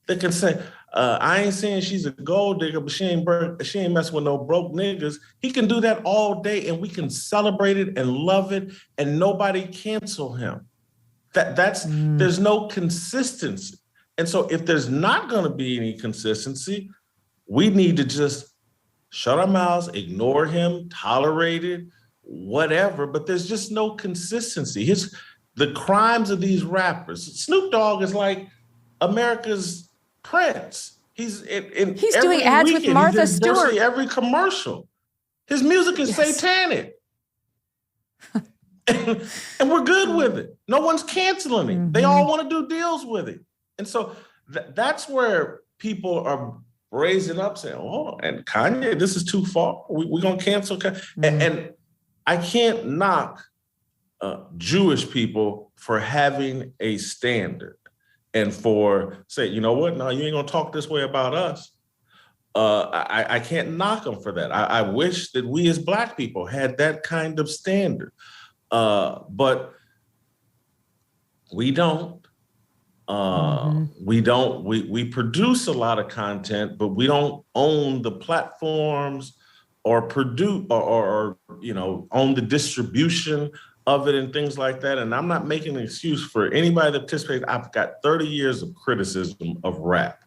that can say, I ain't saying she's a gold digger, but she ain't messing with no broke niggas. He can do that all day and we can celebrate it and love it and nobody cancel him. There's no consistency. And so if there's not gonna be any consistency, we need to just shut our mouths, ignore him, tolerate it, whatever, but there's just no consistency. The crimes of these rappers, Snoop Dogg is like America's Prince. He's doing ads with Martha Stewart. Every commercial. His music is satanic. and we're good with it. No one's canceling it. They all want to do deals with it. And so that's where people are raising up saying, and Kanye, this is too far. We're going to cancel. And I can't knock Jewish people for having a standard and for saying, you know what, no, you ain't going to talk this way about us. I can't knock them for that. I wish that we as Black people had that kind of standard. But We don't. We produce a lot of content, but we don't own the platforms or produce or own the distribution of it and things like that. And I'm not making an excuse for anybody that participates. I've got 30 years of criticism of rap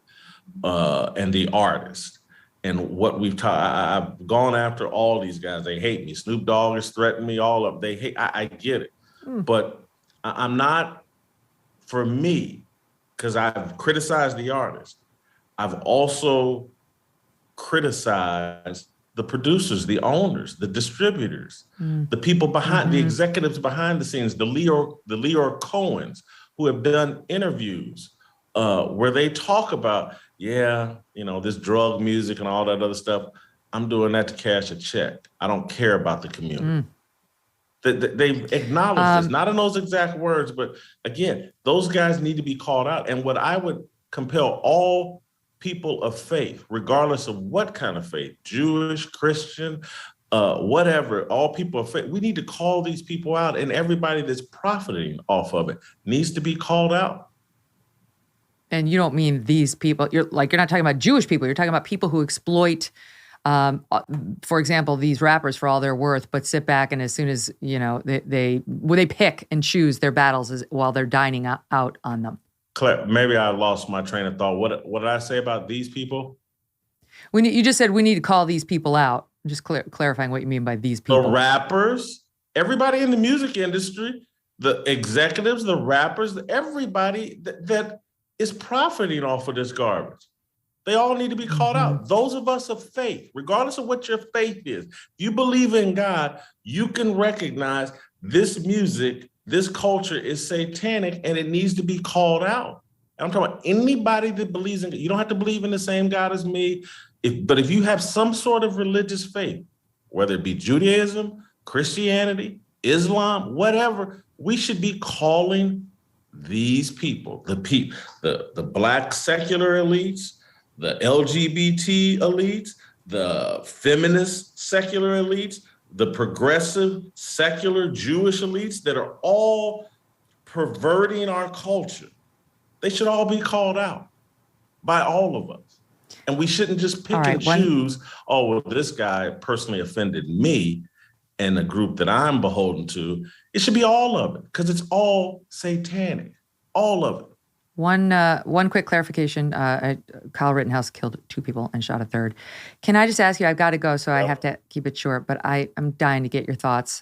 and the artist and what we've taught. I've gone after all these guys. They hate me. Snoop Dogg has threatened me. All of they hate. I get it, but I'm not. For me, because I've criticized the artist, I've also criticized the producers, the owners, the distributors, the people behind, the executives behind the scenes, the Leo Cohens, who have done interviews where they talk about, this drug music and all that other stuff. I'm doing that to cash a check. I don't care about the community. They've acknowledged this, not in those exact words, but again, those guys need to be called out. And what I would compel all people of faith, regardless of what kind of faith, Jewish, Christian, whatever, all people of faith, we need to call these people out, and everybody that's profiting off of it needs to be called out. And you don't mean these people. You're not talking about Jewish people. You're talking about people who exploit, for example, these rappers for all they're worth, but sit back and as soon as, they pick and choose their battles while they're dining out on them. Claire, maybe I lost my train of thought. What did I say about these people? You just said we need to call these people out. I'm just clarifying what you mean by these people. The rappers, everybody in the music industry, the executives, the rappers, everybody that is profiting off of this garbage. They all need to be called out. Those of us of faith, regardless of what your faith is, if you believe in God, you can recognize this music, this culture is satanic, and it needs to be called out. And I'm talking about anybody that believes in God. You don't have to believe in the same God as me, but if you have some sort of religious faith, whether it be Judaism, Christianity, Islam, whatever, we should be calling these people, the Black secular elites, the LGBT elites, the feminist secular elites, the progressive secular Jewish elites that are all perverting our culture. They should all be called out by all of us. And we shouldn't just pick and choose, this guy personally offended me and the group that I'm beholden to. It should be all of it, because it's all satanic, all of it. One quick clarification. Kyle Rittenhouse killed 2 people and shot a 3rd. Can I just ask you, I've got to go, so I have to keep it short, but I'm dying to get your thoughts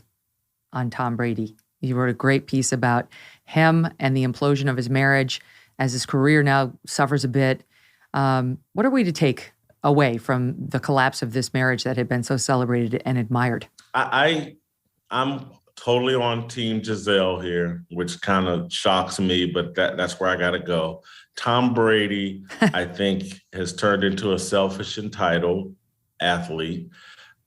on Tom Brady. You wrote a great piece about him and the implosion of his marriage as his career now suffers a bit. What are we to take away from the collapse of this marriage that had been so celebrated and admired? I'm totally on Team Gisele here, which kind of shocks me, but that's where I got to go. Tom Brady, I think, has turned into a selfish, entitled athlete.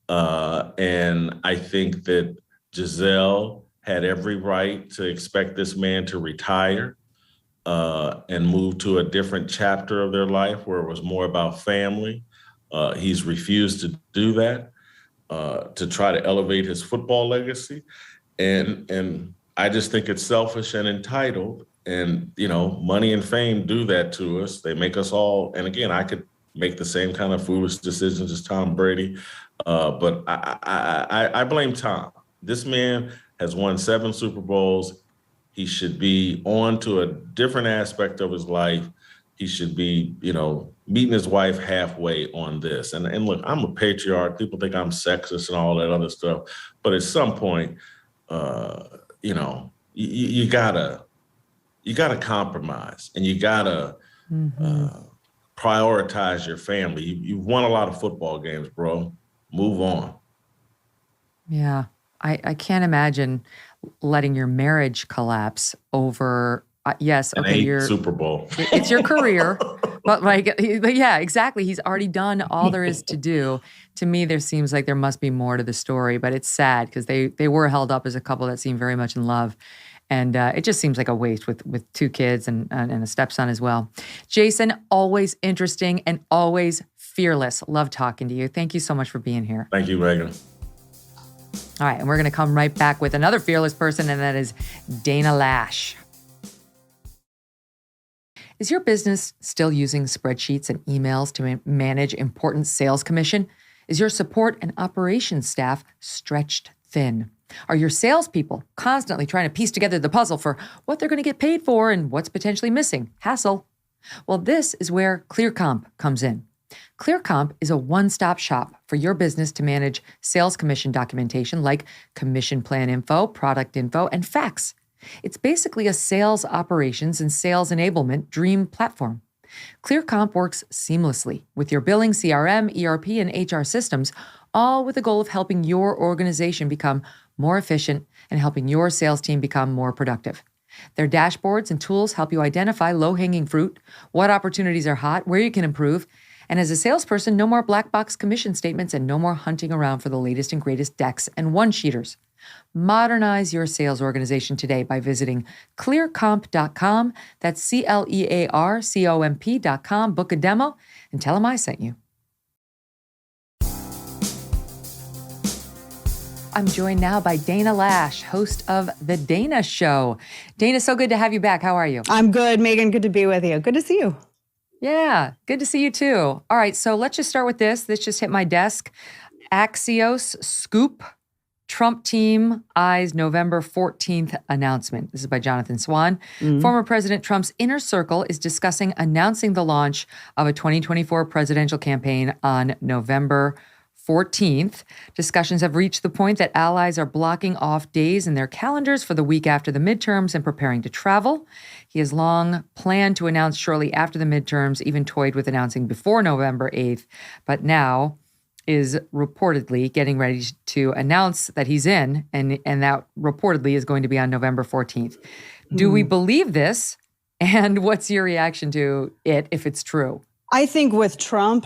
And I think that Gisele had every right to expect this man to retire and move to a different chapter of their life where it was more about family. He's refused to do that, to try to elevate his football legacy. And I just think it's selfish and entitled. And, money and fame do that to us. They make us all, and again, I could make the same kind of foolish decisions as Tom Brady. But I blame Tom. This man has won 7 Super Bowls. He should be on to a different aspect of his life. He should be, meeting his wife halfway on this. And look, I'm a patriarch. People think I'm sexist and all that other stuff. But at some point, you gotta compromise, and you gotta prioritize your family. You've won a lot of football games, bro. Move on. Yeah, I can't imagine letting your marriage collapse over. Yes, okay, your Super Bowl. It's your career, but yeah, exactly. He's already done all there is to do. To me, there seems like there must be more to the story, but it's sad because they were held up as a couple that seemed very much in love, and it just seems like a waste with 2 kids and a stepson as well. Jason, always interesting and always fearless. Love talking to you. Thank you so much for being here. Thank you, Megyn. All right, and we're going to come right back with another fearless person, and that is Dana Loesch. Is your business still using spreadsheets and emails to manage important sales commission? Is your support and operations staff stretched thin? Are your salespeople constantly trying to piece together the puzzle for what they're going to get paid for and what's potentially missing? Hassle. Well, this is where ClearComp comes in. ClearComp is a one-stop shop for your business to manage sales commission documentation like commission plan info, product info, and facts. It's basically a sales operations and sales enablement dream platform. ClearComp works seamlessly with your billing, CRM, ERP, and HR systems, all with the goal of helping your organization become more efficient and helping your sales team become more productive. Their dashboards and tools help you identify low-hanging fruit, what opportunities are hot, where you can improve. And as a salesperson, no more black box commission statements and no more hunting around for the latest and greatest decks and one-sheeters. Modernize your sales organization today by visiting clearcomp.com. That's ClearComp.com. Book a demo and tell them I sent you. I'm joined now by Dana Loesch, host of The Dana Show. Dana, so good to have you back. How are you? I'm good, Megyn. Good to be with you. Good to see you. Yeah, good to see you too. All right, so let's just start with this. This just hit my desk. Axios scoop. Trump team eyes November 14th announcement. This is by Jonathan Swan. Former President Trump's inner circle is discussing announcing the launch of a 2024 presidential campaign on November 14th. Discussions have reached the point that allies are blocking off days in their calendars for the week after the midterms and preparing to travel. He has long planned to announce shortly after the midterms, even toyed with announcing before November 8th, but now is reportedly getting ready to announce that he's in, and that reportedly is going to be on November 14th. Do we believe this? And what's your reaction to it if it's true? I think with Trump,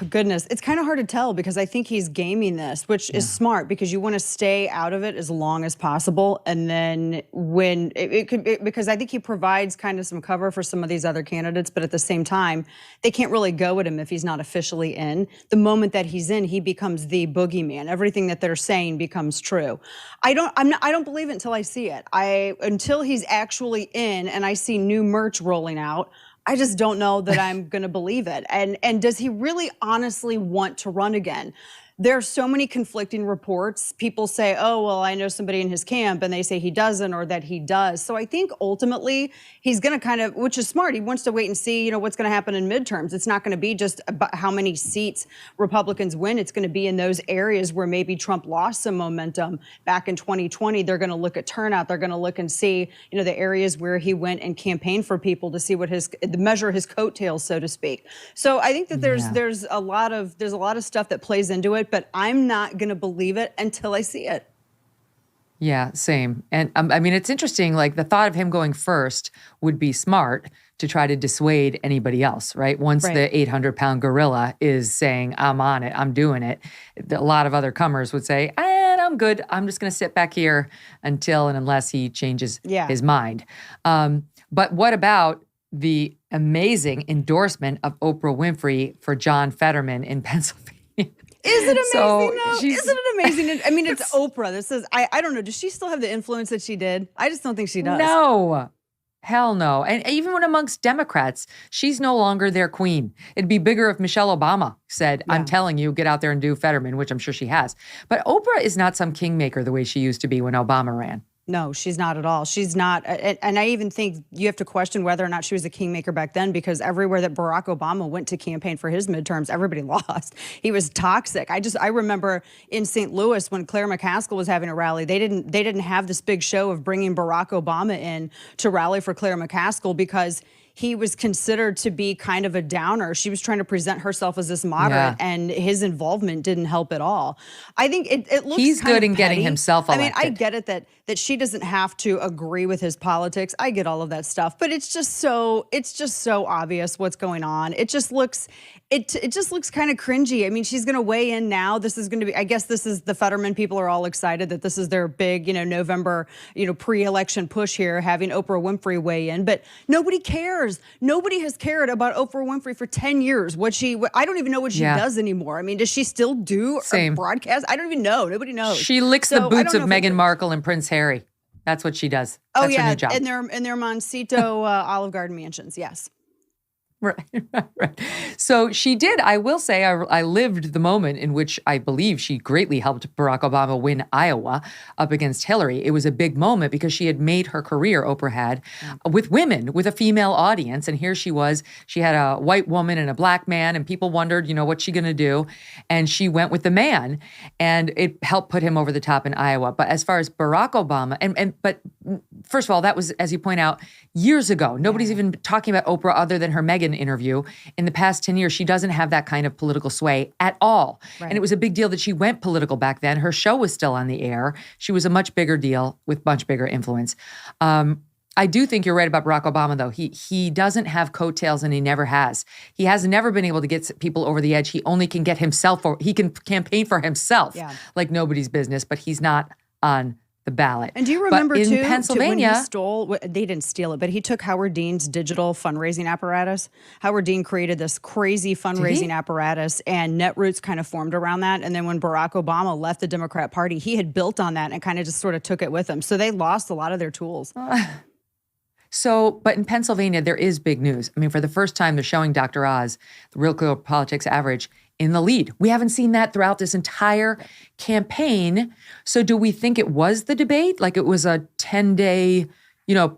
goodness, it's kind of hard to tell because I think he's gaming this, which is smart because you want to stay out of it as long as possible. And then when because I think he provides kind of some cover for some of these other candidates, but at the same time, they can't really go at him if he's not officially in. The moment that he's in, he becomes the boogeyman. Everything that they're saying becomes true. I don't believe it until I see it. Until he's actually in and I see new merch rolling out, I just don't know that I'm going to believe it. And does he really honestly want to run again? There are so many conflicting reports. People say, oh, well, I know somebody in his camp, and they say he doesn't or that he does. So I think ultimately he's going to kind of, which is smart, he wants to wait and see, what's going to happen in midterms. It's not going to be just about how many seats Republicans win. It's going to be in those areas where maybe Trump lost some momentum back in 2020. They're going to look at turnout. They're going to look and see, the areas where he went and campaigned for people to see what measure his coattails, so to speak. So I think that there's a lot of stuff that plays into it. But I'm not going to believe it until I see it. Yeah, same. And I mean, it's interesting, like the thought of him going first would be smart to try to dissuade anybody else, right? Once the 800-pound gorilla is saying, I'm on it, I'm doing it, a lot of other comers would say, I'm good. I'm just going to sit back here until and unless he changes his mind. But what about the amazing endorsement of Oprah Winfrey for John Fetterman in Pennsylvania? Is it amazing, though? Isn't it amazing? I mean, it's Oprah. This is, I don't know. Does she still have the influence that she did? I just don't think she does. No. Hell no. And even when amongst Democrats, she's no longer their queen. It'd be bigger if Michelle Obama said, I'm telling you, get out there and do Fetterman, which I'm sure she has. But Oprah is not some kingmaker the way she used to be when Obama ran. No, she's not at all. She's not. And I even think you have to question whether or not she was a kingmaker back then, because everywhere that Barack Obama went to campaign for his midterms, everybody lost. He was toxic. I remember in St. Louis when Claire McCaskill was having a rally, they didn't have this big show of bringing Barack Obama in to rally for Claire McCaskill because he was considered to be kind of a downer. She was trying to present herself as this moderate, and his involvement didn't help at all. I think it looks he's kind good of in getting petty. himself elected. I mean, I get it that she doesn't have to agree with his politics. I get all of that stuff, but it's just so obvious what's going on. It just looks kind of cringy. I mean, she's going to weigh in now. This is going to be, I guess this is the Fetterman people are all excited that this is their big, November, pre-election push here, having Oprah Winfrey weigh in, but nobody cares. Nobody has cared about Oprah Winfrey for 10 years. I don't even know what she does anymore. I mean, does she still do a broadcast? I don't even know. Nobody knows. She licks the boots of Meghan Markle and Prince Harry. That's what she does. Oh That's her yeah, new job. in their Moncito Olive Garden mansions. Yes. Right. So she did. I will say I lived the moment in which I believe she greatly helped Barack Obama win Iowa up against Hillary. It was a big moment because she had made her career, Oprah had, with women, with a female audience. And here she was. She had a white woman and a black man, and people wondered, what's she going to do? And she went with the man, and it helped put him over the top in Iowa. But as far as Barack Obama, but first of all, that was, as you point out, years ago. Nobody's even talking about Oprah other than her Megyn interview. In the past 10 years, she doesn't have that kind of political sway at all. Right. And it was a big deal that she went political back then. Her show was still on the air. She was a much bigger deal with much bigger influence. I do think you're right about Barack Obama, though. He doesn't have coattails, and he never has. He has never been able to get people over the edge. He only can get himself, or he can campaign for himself like nobody's business, but he's not on the ballot. And do you remember, in Pennsylvania, when he stole, they didn't steal it, but he took Howard Dean's digital fundraising apparatus. Howard Dean created this crazy fundraising apparatus, and Netroots kind of formed around that. And then when Barack Obama left the Democrat Party, he had built on that and kind of just sort of took it with him. So they lost a lot of their tools. But in Pennsylvania, there is big news. I mean, for the first time, they're showing Dr. Oz, the Real Clear Politics Average, in the lead. We haven't seen that throughout this entire campaign. So do we think it was the debate? Like it was a 10-day,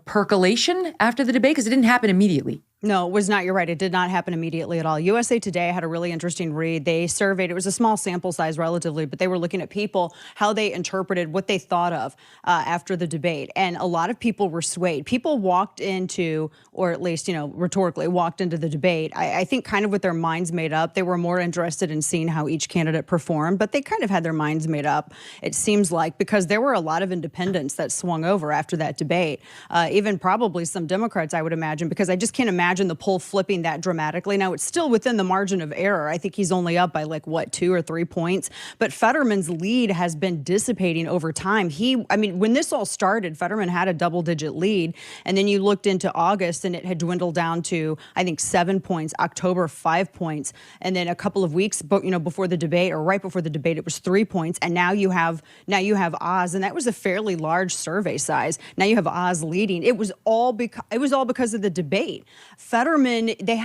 percolation after the debate? Because it didn't happen immediately. No, it was not. You're right. It did not happen immediately at all. USA Today had a really interesting read. They surveyed, it was a small sample size relatively, but they were looking at people, how they interpreted what they thought of after the debate. And a lot of people were swayed. People walked into, or at least, rhetorically walked into the debate, I think kind of with their minds made up. They were more interested in seeing how each candidate performed, but they kind of had their minds made up, it seems like, because there were a lot of independents that swung over after that debate. Even probably some Democrats, I would imagine, because I just can't imagine the poll flipping that dramatically. Now, it's still within the margin of error. I think he's only up by 2 or 3 points. But Fetterman's lead has been dissipating over time. When this all started, Fetterman had a double-digit lead. And then you looked into August, and it had dwindled down to, I think, 7 points. October, 5 points. And then a couple of weeks, before the debate, or right before the debate, it was 3 points. And now you have Oz, and that was a fairly large survey size. Now you have Oz leading. It was all because of the debate. Fetterman, they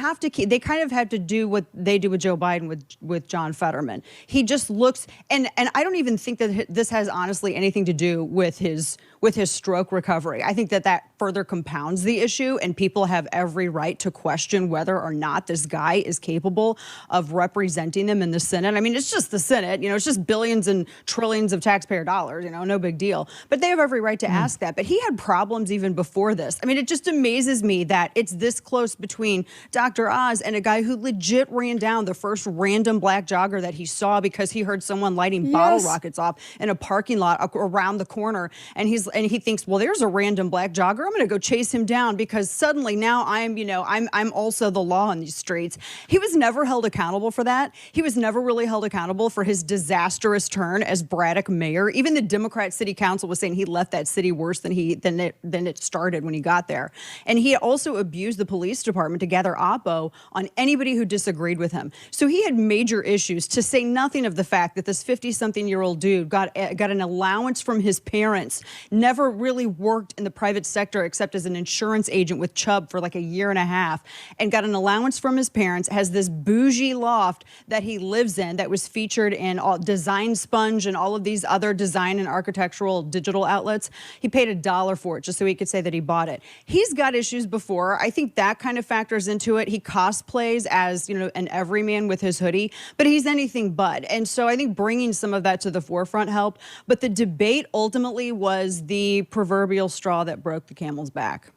kind of had to do what they do with Joe Biden with John Fetterman. He just looks, and I don't even think that this has honestly anything to do with his stroke recovery. I think that further compounds the issue, and people have every right to question whether or not this guy is capable of representing them in the Senate. I mean, it's just the Senate, it's just billions and trillions of taxpayer dollars, no big deal. But they have every right to ask that. But he had problems even before this. I mean, it just amazes me that it's this close between Dr. Oz and a guy who legit ran down the first random black jogger that he saw because he heard someone lighting bottle rockets off in a parking lot around the corner. And he thinks, well, there's a random black jogger. I'm going to go chase him down because suddenly now I'm also the law in these streets. He was never held accountable for that. He was never really held accountable for his disastrous turn as Braddock mayor. Even the Democrat city council was saying he left that city worse than it started when he got there. And he also abused the police department to gather oppo on anybody who disagreed with him. So he had major issues, to say nothing of the fact that this 50-something-year-old dude got an allowance from his parents, never really worked in the private sector except as an insurance agent with Chubb for a year and a half, and got an allowance from his parents, has this bougie loft that he lives in that was featured in Design Sponge and all of these other design and architectural digital outlets. He paid $1 for it just so he could say that he bought it. He's got issues before. I think that kind of factors into it. He cosplays as, an everyman with his hoodie, but he's anything but. And so I think bringing some of that to the forefront helped. But the debate ultimately was the proverbial straw that broke the camel's back.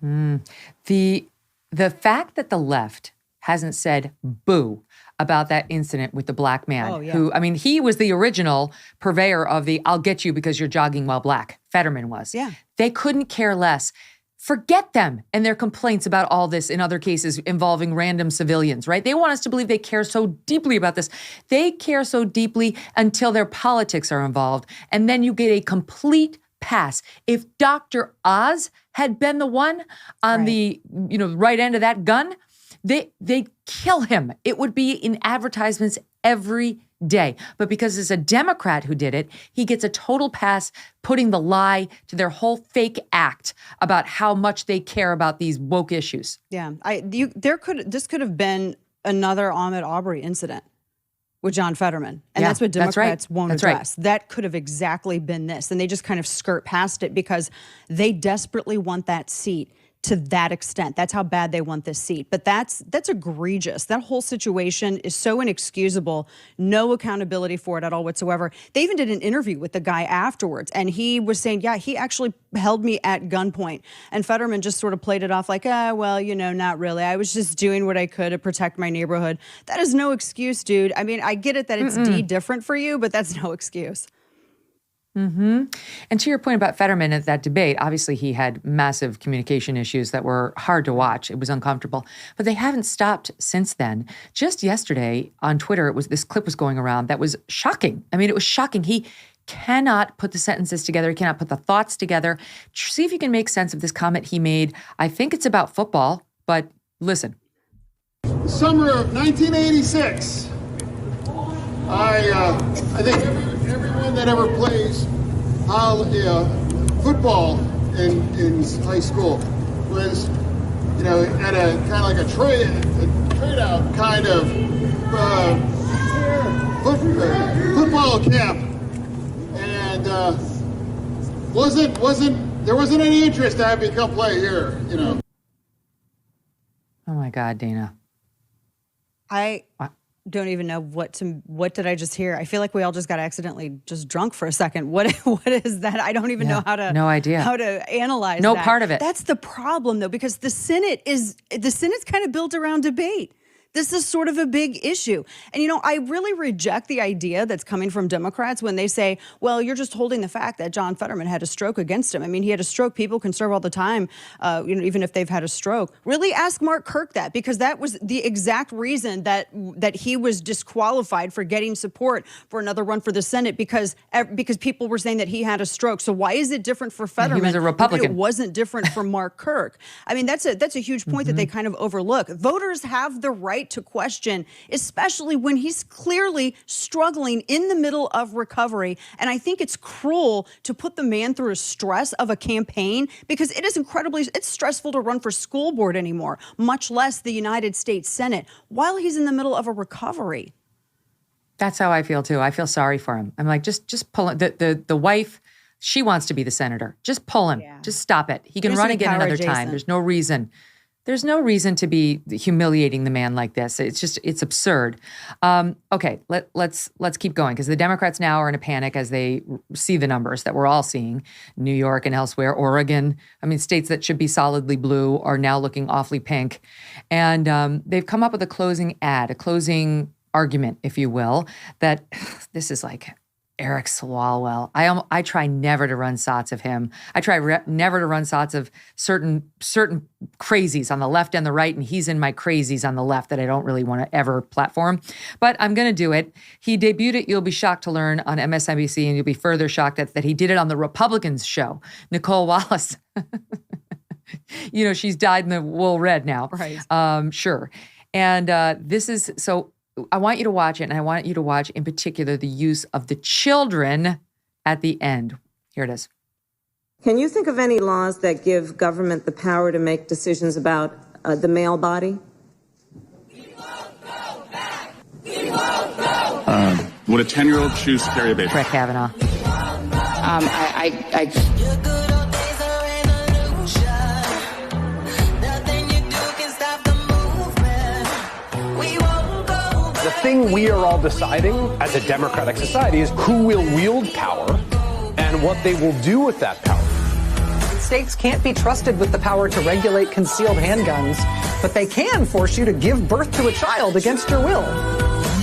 The fact that the left hasn't said boo about that incident with the black man who, he was the original purveyor of the I'll get you because you're jogging while black. Fetterman was. Yeah. They couldn't care less. Forget them and their complaints about all this in other cases involving random civilians, right? They want us to believe they care so deeply about this. They care so deeply until their politics are involved. And then you get a complete pass. If Dr. Oz had been the one on the right end of that gun, they kill him. It would be in advertisements every day. But because it's a Democrat who did it, he gets a total pass, putting the lie to their whole fake act about how much they care about these woke issues. Yeah, this could have been another Ahmaud Arbery incident with John Fetterman. And that's what Democrats won't address. That could have exactly been this. And they just kind of skirt past it because they desperately want that seat to that extent. That's how bad they want this seat. But that's egregious. That whole situation is so inexcusable. No accountability for it at all whatsoever. They even did an interview with the guy afterwards, and he was saying, yeah, he actually held me at gunpoint. And Fetterman just sort of played it off like, well, you know, not really. I was just doing what I could to protect my neighborhood. That is no excuse, dude. I mean, I get it that it's different for you, but that's no excuse. Mm-hmm. And to your point about Fetterman at that debate, obviously he had massive communication issues that were hard to watch. It was uncomfortable. But they haven't stopped since then. Just yesterday on Twitter, this clip was going around that was shocking. I mean, it was shocking. He cannot put the sentences together. He cannot put the thoughts together. See if you can make sense of this comment he made. I think it's about football, but listen. The summer of 1986. I think everyone that ever plays football in high school was, you know, at a kind of like a trade out kind of football camp, and there wasn't any interest to have me come play here, you know. Oh my God, Dana. I don't even know what did I just hear? I feel like we all just got accidentally just drunk for a second. What is that? I don't even know how to analyze no that. Part of it. That's the problem though, because the Senate's kind of built around debate. This is sort of a big issue. And, you know, I really reject the idea that's coming from Democrats when they say, well, you're just holding the fact that John Fetterman had a stroke against him. I mean, he had a stroke. People can serve all the time, you know, even if they've had a stroke. Really ask Mark Kirk that, because that was the exact reason that he was disqualified for getting support for another run for the Senate, because people were saying that he had a stroke. So why is it different for Fetterman? He was a Republican. It wasn't different for Mark Kirk. I mean, that's a huge point that they kind of overlook. Voters have the right to question, especially when he's clearly struggling in the middle of recovery. And I think it's cruel to put the man through a stress of a campaign, because it's stressful to run for school board anymore, much less the United States Senate, while he's in the middle of a recovery. That's how I feel too. I feel sorry for him. I'm like, just pull him. The wife, she wants to be the senator. Just pull him. Yeah. Just stop it. He can run again another time. There's no reason. There's no reason to be humiliating the man like this. It's absurd. Okay, let's keep going, because the Democrats now are in a panic as they see the numbers that we're all seeing. New York and elsewhere, Oregon, I mean, states that should be solidly blue are now looking awfully pink. And they've come up with a closing argument, if you will, that this is like Eric Swalwell. I try never to run sots of him. I try never to run sots of certain crazies on the left and the right, and he's in my crazies on the left that I don't really want to ever platform. But I'm going to do it. He debuted it, you'll be shocked to learn, on MSNBC, and you'll be further shocked that he did it on the Republicans show. Nicole Wallace, you know, she's dyed in the wool red now. Right. Sure. And this is so... I want you to watch it, and I want you to watch in particular the use of the children at the end. Here it is. Can you think of any laws that give government the power to make decisions about the male body? Would a 10-year-old choose to carry a baby? Brett Kavanaugh. The thing we are all deciding as a democratic society is who will wield power and what they will do with that power. States can't be trusted with the power to regulate concealed handguns, but they can force you to give birth to a child against your will.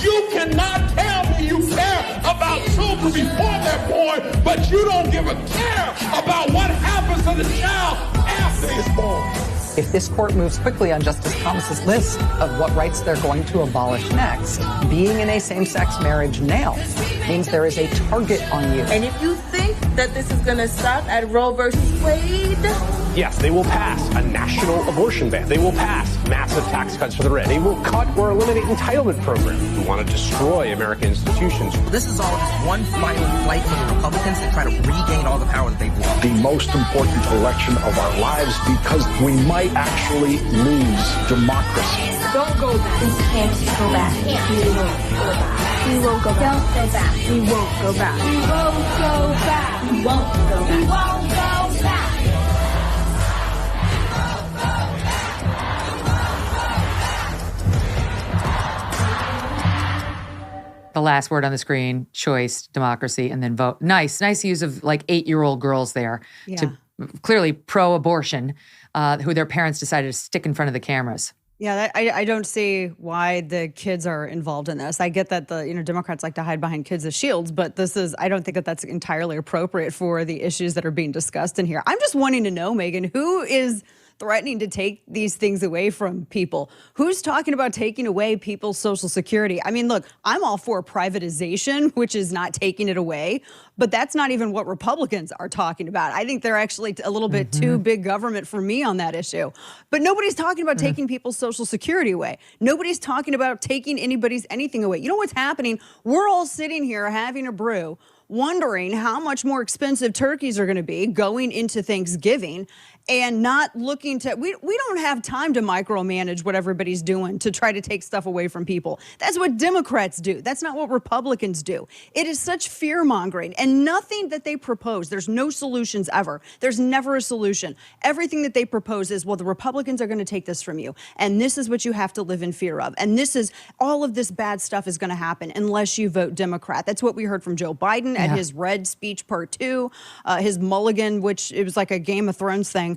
You cannot tell me you care about children before they're born, but you don't give a care about what happens to the child after he's born. If this court moves quickly on Justice Thomas's list of what rights they're going to abolish next, being in a same-sex marriage now means there is a target on you. And if you think that this is going to stop at Roe versus Wade, Yes, they will pass a national abortion ban. They will pass massive tax cuts for the rich. They will cut or eliminate entitlement programs. Who want to destroy American institutions. This is all just one final flight for the Republicans to try to regain all the power that they've lost. The most important election of our lives because we might actually lose democracy. Don't go back. We can't go back. We won't go back. We won't go back. We won't go back. We won't go back. We won't go back. We won't go back. The last word on the screen, choice, democracy, and then vote. Nice use of like 8-year-old girls there to clearly pro-abortion, who their parents decided to stick in front of the cameras. Yeah, I don't see why the kids are involved in this. I get that the Democrats like to hide behind kids as shields, but I don't think that that's entirely appropriate for the issues that are being discussed in here. I'm just wanting to know, Megyn, who is threatening to take these things away from people? Who's talking about taking away people's Social Security? I mean, look, I'm all for privatization, which is not taking it away, but that's not even what Republicans are talking about. I think they're actually a little bit too big government for me on that issue. But nobody's talking about taking people's Social Security away. Nobody's talking about taking anybody's anything away. You know what's happening? We're all sitting here having a brew, wondering how much more expensive turkeys are going to be going into Thanksgiving, and not looking to, we don't have time to micromanage what everybody's doing to try to take stuff away from people. That's what Democrats do. That's not what Republicans do. It is such fear-mongering, and nothing that they propose, there's no solutions ever. There's never a solution. Everything that they propose is, well, the Republicans are going to take this from you, and this is what you have to live in fear of, and this is, all of this bad stuff is going to happen unless you vote Democrat. That's what we heard from Joe Biden at his Red speech part 2, his mulligan, which it was like a Game of Thrones thing.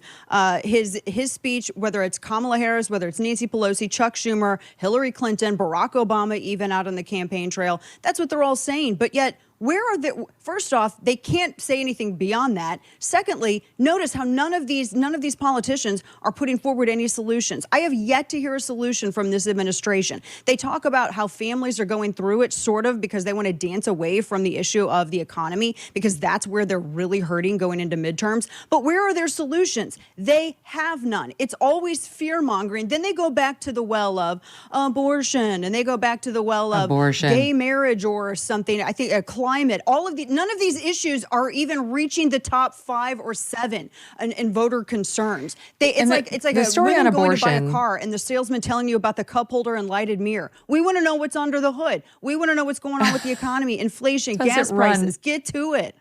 His speech, whether it's Kamala Harris, whether it's Nancy Pelosi, Chuck Schumer, Hillary Clinton, Barack Obama, even out on the campaign trail, that's what they're all saying. But yet, where are the, first off, they can't say anything beyond that. Secondly, notice how none of these politicians are putting forward any solutions. I have yet to hear a solution from this administration. They talk about how families are going through it, sort of, because they want to dance away from the issue of the economy, because that's where they're really hurting going into midterms. But where are their solutions? They have none. It's always fear-mongering. Then they go back to the well of abortion, and they go back to the well of gay marriage or something. I think climate, none of these issues are even reaching the top 5 or 7 in voter concerns. It's like a story woman on going abortion. to buy a car and the salesman telling you about the cup holder and lighted mirror. We want to know what's under the hood. We want to know what's going on with the economy, inflation, gas prices. Get to it.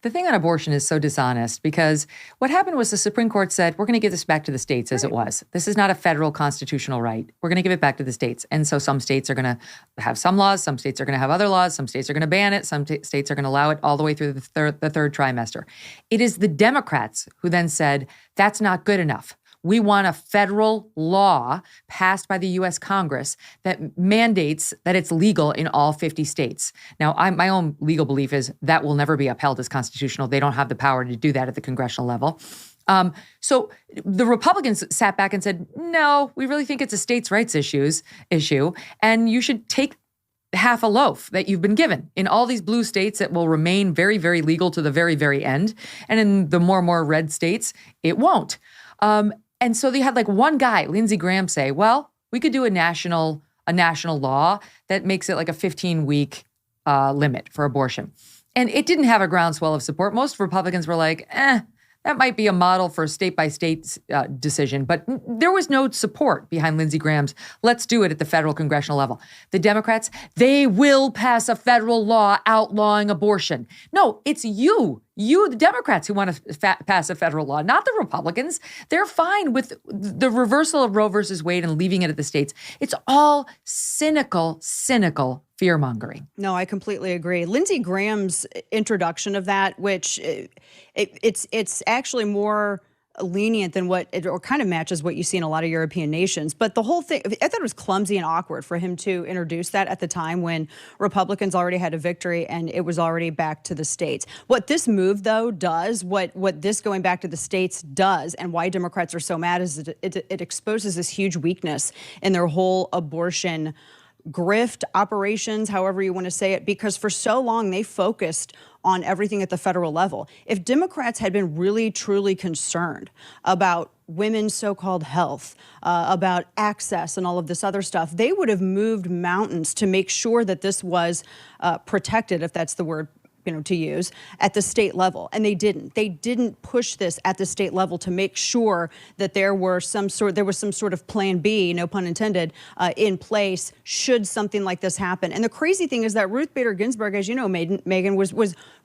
The thing on abortion is so dishonest because what happened was the Supreme Court said, we're going to give this back to the states as it was. This is not a federal constitutional right. We're going to give it back to the states. And so some states are going to have some laws, some states are going to have other laws, some states are going to ban it, some states are going to allow it all the way through the third trimester. It is the Democrats who then said, that's not good enough. We want a federal law passed by the U.S. Congress that mandates that it's legal in all 50 states. Now, my own legal belief is that will never be upheld as constitutional. They don't have the power to do that at the congressional level. So the Republicans sat back and said, no, we really think it's a states' rights issue, and you should take half a loaf that you've been given in all these blue states that will remain very, very legal to the very, very end. And in the more red states, it won't. And so they had like one guy, Lindsey Graham, say, well, we could do a national law that makes it like a 15-week limit for abortion. And it didn't have a groundswell of support. Most Republicans were like, that might be a model for a state-by-state decision. But there was no support behind Lindsey Graham's, let's do it at the federal congressional level. The Democrats, they will pass a federal law outlawing abortion. No, it's you, the Democrats, who want to pass a federal law, not the Republicans. They're fine with the reversal of Roe versus Wade and leaving it at the states. It's all cynical fear-mongering. No, I completely agree. Lindsey Graham's introduction of that, which it's actually more lenient than or kind of matches what you see in a lot of European nations. But the whole thing, I thought it was clumsy and awkward for him to introduce that at the time when Republicans already had a victory and it was already back to the states. What this move, though, does, what this going back to the states does, and why Democrats are so mad, is it exposes this huge weakness in their whole abortion grift operations, however you want to say it, because for so long they focused on everything at the federal level. If Democrats had been really, truly concerned about women's so-called health, about access and all of this other stuff, they would have moved mountains to make sure that this was protected, if that's the word to use, at the state level. And they didn't. They didn't push this at the state level to make sure that there was some sort of plan B, no pun intended, in place should something like this happen. And the crazy thing is that Ruth Bader Ginsburg, as you know, Megan, was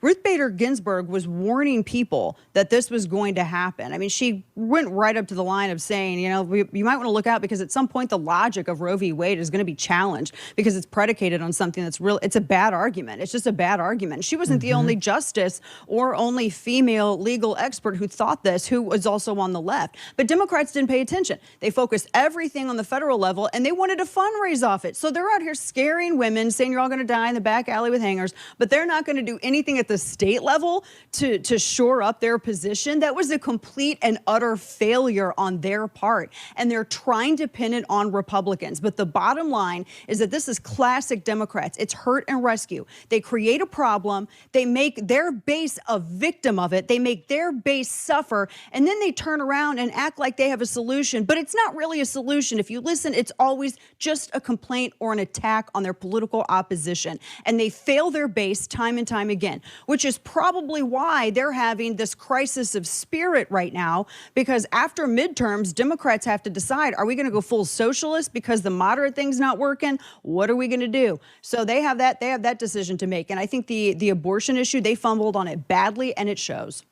Ruth Bader Ginsburg was warning people that this was going to happen. I mean, she went right up to the line of saying, you might want to look out because at some point the logic of Roe v. Wade is going to be challenged because it's predicated on something that's real. It's a bad argument. It's just a bad argument. She wasn't the only justice or only female legal expert who thought this, who was also on the left. But Democrats didn't pay attention. They focused everything on the federal level, and they wanted to fundraise off it. So they're out here scaring women, saying you're all going to die in the back alley with hangers, but they're not going to do anything at the state level to shore up their position. That was a complete and utter failure on their part, and they're trying to pin it on Republicans. But the bottom line is that this is classic Democrats. It's hurt and rescue. They create a problem. They make their base a victim of it. They make their base suffer, and then they turn around and act like they have a solution. But it's not really a solution. If you listen, it's always just a complaint or an attack on their political opposition. And they fail their base time and time again, which is probably why they're having this crisis of spirit right now, because after midterms, Democrats have to decide, are we going to go full socialist because the moderate thing's not working? What are we going to do? So they have that decision to make. And I think the abortion issue, they fumbled on it badly, and it shows.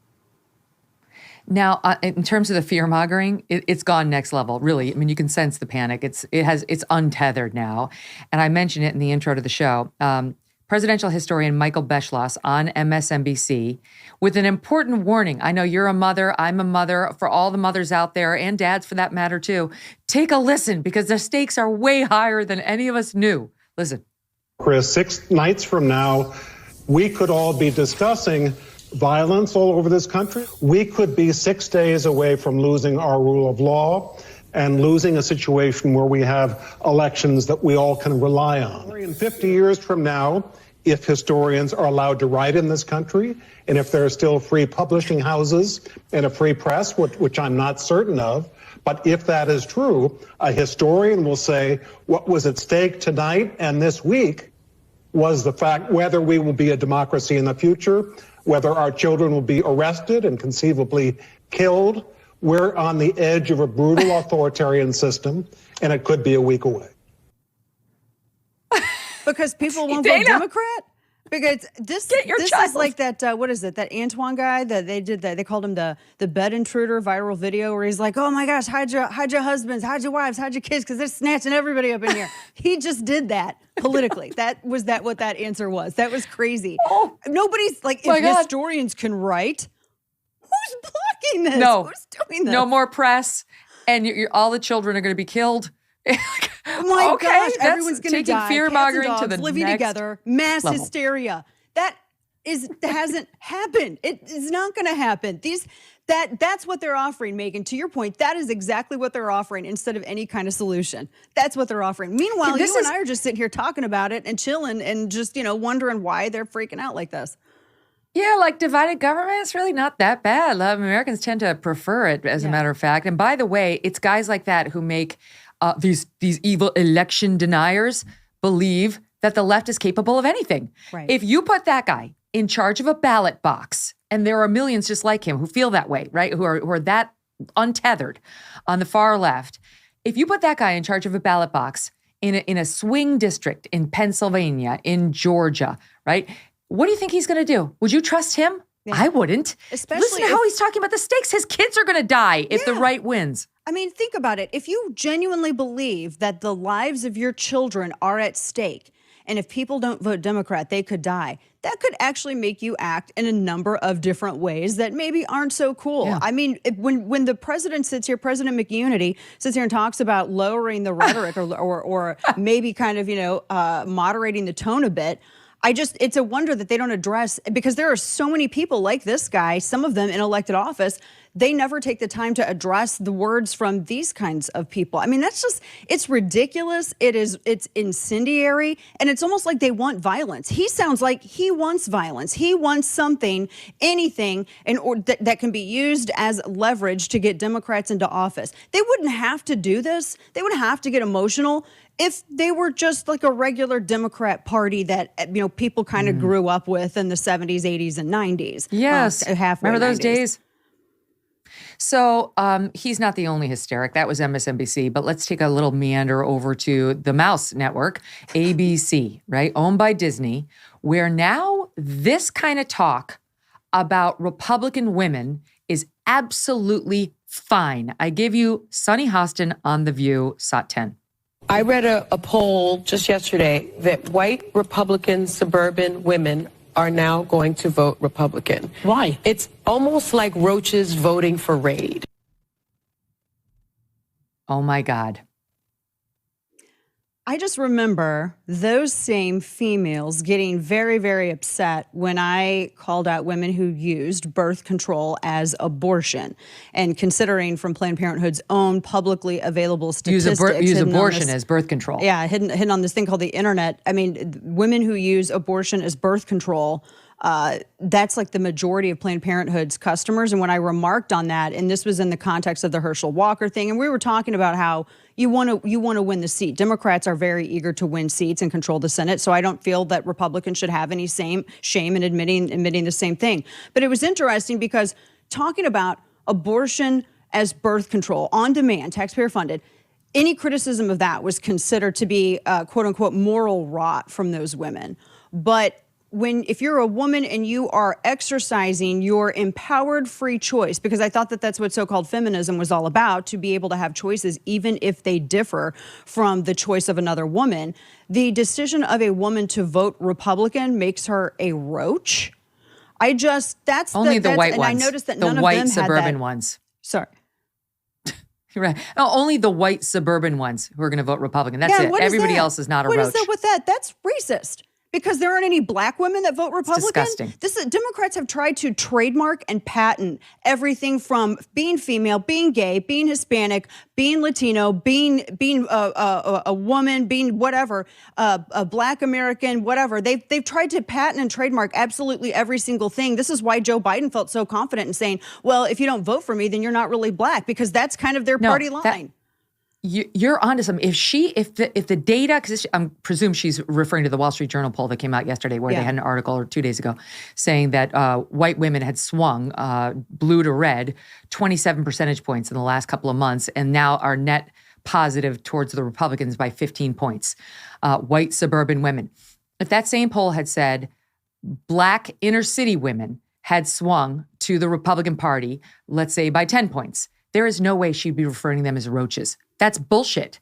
Now, in terms of the fear-mongering, it's gone next level, really. I mean, you can sense the panic. It's untethered now. And I mentioned it in the intro to the show. Presidential historian Michael Beschloss on MSNBC with an important warning. I know you're a mother, I'm a mother, for all the mothers out there, and dads for that matter too. Take a listen, because the stakes are way higher than any of us knew. Listen. Chris, 6 nights from now, we could all be discussing violence all over this country. We could be 6 days away from losing our rule of law and losing a situation where we have elections that we all can rely on. In 50 years from now, if historians are allowed to write in this country, and if there are still free publishing houses and a free press, which I'm not certain of, but if that is true, a historian will say what was at stake tonight and this week was the fact whether we will be a democracy in the future, whether our children will be arrested and conceivably killed. We're on the edge of a brutal authoritarian system, and it could be a week away. Because people won't vote Democrat? Because this is like that, what is it, that Antoine guy that they called him the bed intruder viral video where he's like, oh my gosh, hide your husbands, hide your wives, hide your kids, because they're snatching everybody up in here. He just did that politically. What that answer was. That was crazy. Oh, nobody's like, if historians can write, who's blocking this? No. Who's doing this? No more press, and all the children are going to be killed. Oh my gosh, everyone's going to die. Fear-mongering Cats and to dogs the living next together, mass level. hysteria. That hasn't happened. It is not going to happen. That's what they're offering, Megan. To your point, that is exactly what they're offering instead of any kind of solution. That's what they're offering. Meanwhile, you and I are just sitting here talking about it and chilling and just, wondering why they're freaking out like this. Yeah, like divided government, it's really not that bad. Americans tend to prefer it, as a matter of fact. And by the way, it's guys like that who make these evil election deniers believe that the left is capable of anything. Right. If you put that guy in charge of a ballot box, and there are millions just like him who feel that way, right? Who are that untethered on the far left. If you put that guy in charge of a ballot box in a swing district in Pennsylvania, in Georgia, right? What do you think he's going to do? Would you trust him? Yeah. I wouldn't. Especially listen to how he's talking about the stakes. His kids are going to die if the right wins. I mean, think about it. If you genuinely believe that the lives of your children are at stake, and if people don't vote Democrat, they could die, that could actually make you act in a number of different ways that maybe aren't so cool. Yeah. I mean, when the president sits here, President McUnity sits here and talks about lowering the rhetoric or maybe kind of, moderating the tone a bit, it's a wonder that they don't address, because there are so many people like this guy, some of them in elected office, they never take the time to address the words from these kinds of people. I mean, it's ridiculous. It's incendiary, and it's almost like they want violence. He sounds like he wants violence. He wants something, anything, that can be used as leverage to get Democrats into office. They wouldn't have to do this. They wouldn't have to get emotional if they were just like a regular Democrat party that, people kind of grew up with in the 70s, 80s, and 90s. Yes. Remember those 90s. days? So he's not the only hysteric. That was MSNBC. But let's take a little meander over to the Mouse Network, ABC, right? Owned by Disney, where now this kind of talk about Republican women is absolutely fine. I give you Sunny Hostin on The View, SOT 10. I read a poll just yesterday that white Republican suburban women are now going to vote Republican. Why? It's almost like roaches voting for Raid. Oh my God. I just remember those same females getting very, very upset when I called out women who used birth control as abortion. And considering from Planned Parenthood's own publicly available statistics. Use abortion as birth control. Yeah, hidden on this thing called the internet. I mean, women who use abortion as birth control, that's like the majority of Planned Parenthood's customers. And when I remarked on that, and this was in the context of the Herschel Walker thing, and we were talking about how you want to win the seat. Democrats are very eager to win seats and control the Senate, so I don't feel that Republicans should have any shame in admitting the same thing. But it was interesting because talking about abortion as birth control on demand, taxpayer funded, any criticism of that was considered to be quote unquote moral rot from those women. But if you're a woman and you are exercising your empowered free choice, because I thought that that's what so-called feminism was all about, to be able to have choices even if they differ from the choice of another woman, the decision of a woman to vote Republican makes her a roach. Only the white ones. And I noticed that the none white of them suburban had that. ones. Sorry. Right. No, only the white suburban ones who are going to vote Republican. That's it. What is Everybody that? else is not a What roach. is that with that? That's racist. Because there aren't any black women that vote Republican. Disgusting. Democrats have tried to trademark and patent everything from being female, being gay, being Hispanic, being Latino, being a woman, being whatever, a black American, whatever. They've tried to patent and trademark absolutely every single thing. This is why Joe Biden felt so confident in saying, well, if you don't vote for me, then you're not really black, because that's kind of their party line. You're onto something. If the data, because I presume she's referring to the Wall Street Journal poll that came out yesterday, where they had an article, or 2 days ago, saying that white women had swung blue to red 27 percentage points in the last couple of months, and now are net positive towards the Republicans by 15 points. White suburban women. If that same poll had said black inner city women had swung to the Republican Party, let's say by 10 points, there is no way she'd be referring to them as roaches. That's bullshit.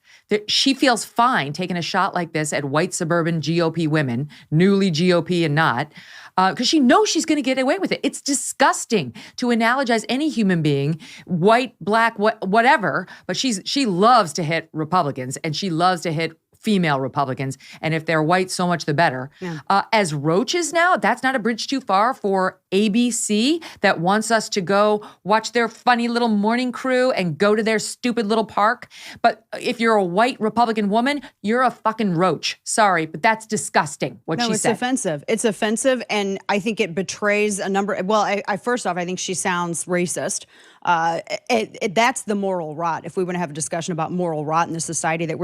She feels fine taking a shot like this at white suburban GOP women, newly GOP and not, because she knows she's going to get away with it. It's disgusting to analogize any human being, white, black, whatever, but she loves to hit Republicans, and she loves to hit female Republicans, and if they're white, so much the better. Yeah. As roaches now, that's not a bridge too far for ABC that wants us to go watch their funny little morning crew and go to their stupid little park. But if you're a white Republican woman, you're a fucking roach. Sorry, but that's disgusting what she said. No, it's offensive. It's offensive, and I think it betrays a number. Well, I first off, I think she sounds racist. That's the moral rot. If we want to have a discussion about moral rot in the society, that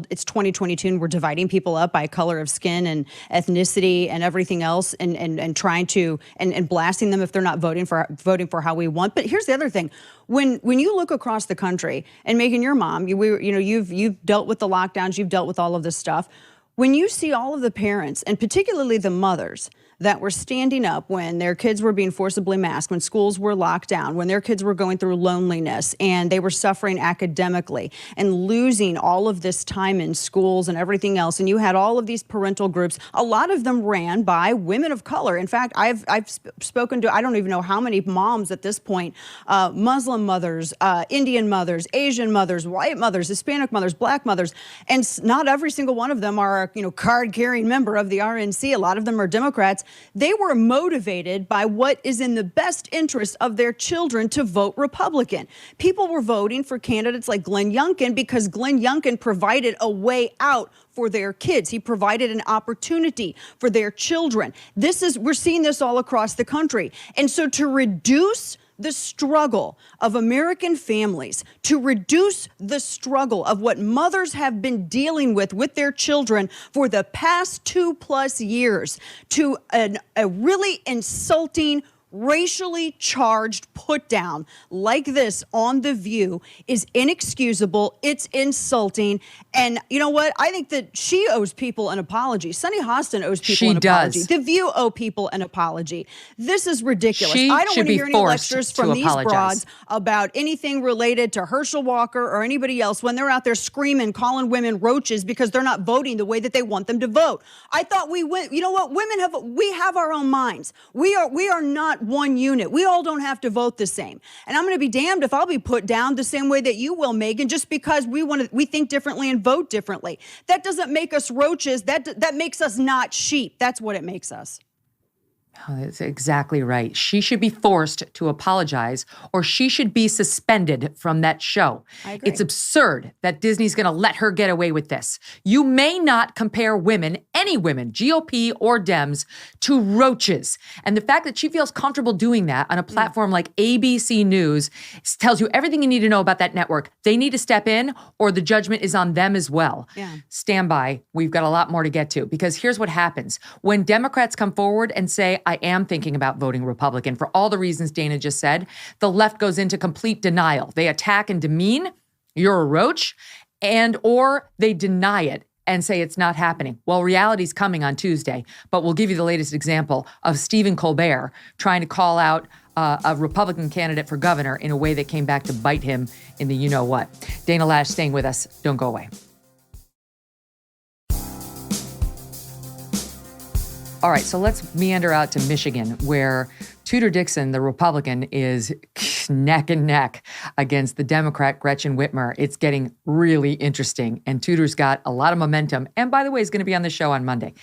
it's 2022 and we're dividing people up by color of skin and ethnicity and everything else, and trying to and blasting them if they're not voting for how we want. But here's the other thing: when you look across the country, and Megyn, your mom, you've dealt with the lockdowns, you've dealt with all of this stuff. When you see all of the parents, and particularly the mothers, that were standing up when their kids were being forcibly masked, when schools were locked down, when their kids were going through loneliness and they were suffering academically and losing all of this time in schools and everything else. And you had all of these parental groups, a lot of them ran by women of color. In fact, I've spoken to, I don't even know how many moms at this point, Muslim mothers, Indian mothers, Asian mothers, white mothers, Hispanic mothers, black mothers. And not every single one of them are a card-carrying member of the RNC. A lot of them are Democrats. Democrats, they were motivated by what is in the best interest of their children to vote Republican. People were voting for candidates like Glenn Youngkin because Glenn Youngkin provided a way out for their kids. He provided an opportunity for their children. We're seeing this all across the country. And so to reduce the struggle of American families, to reduce the struggle of what mothers have been dealing with their children for the past 2+ years, to a really insulting, racially charged put down like this on The View is inexcusable. It's insulting. And you know what? I think that she owes people an apology. Sunny Hostin owes people an apology. The View owe people an apology. This is ridiculous. I don't want to hear any lectures from these broads about anything related to Herschel Walker or anybody else when they're out there screaming, calling women roaches because they're not voting the way that they want them to vote. I thought you know what? We have our own minds. We are not one unit. We all don't have to vote the same. And I'm going to be damned if I'll be put down the same way that you will, Megyn, just because we think differently and vote differently. That doesn't make us roaches. That makes us not sheep. That's what it makes us. Oh, that's exactly right. She should be forced to apologize, or she should be suspended from that show. I agree. It's absurd that Disney's going to let her get away with this. You may not compare women, any women, GOP or Dems, to roaches. And the fact that she feels comfortable doing that on a platform like ABC News tells you everything you need to know about that network. They need to step in, or the judgment is on them as well. Yeah. Stand by. We've got a lot more to get to, because here's what happens. When Democrats come forward and say, I am thinking about voting Republican for all the reasons Dana just said, the left goes into complete denial. They attack and demean, you're a roach, or they deny it and say it's not happening. Well, reality's coming on Tuesday, but we'll give you the latest example of Stephen Colbert trying to call out a Republican candidate for governor in a way that came back to bite him in the you-know-what. Dana Loesch staying with us. Don't go away. All right, so let's meander out to Michigan, where Tudor Dixon, the Republican, is neck and neck against the Democrat Gretchen Whitmer. It's getting really interesting, and Tudor's got a lot of momentum, and by the way, is going to be on the show on Monday.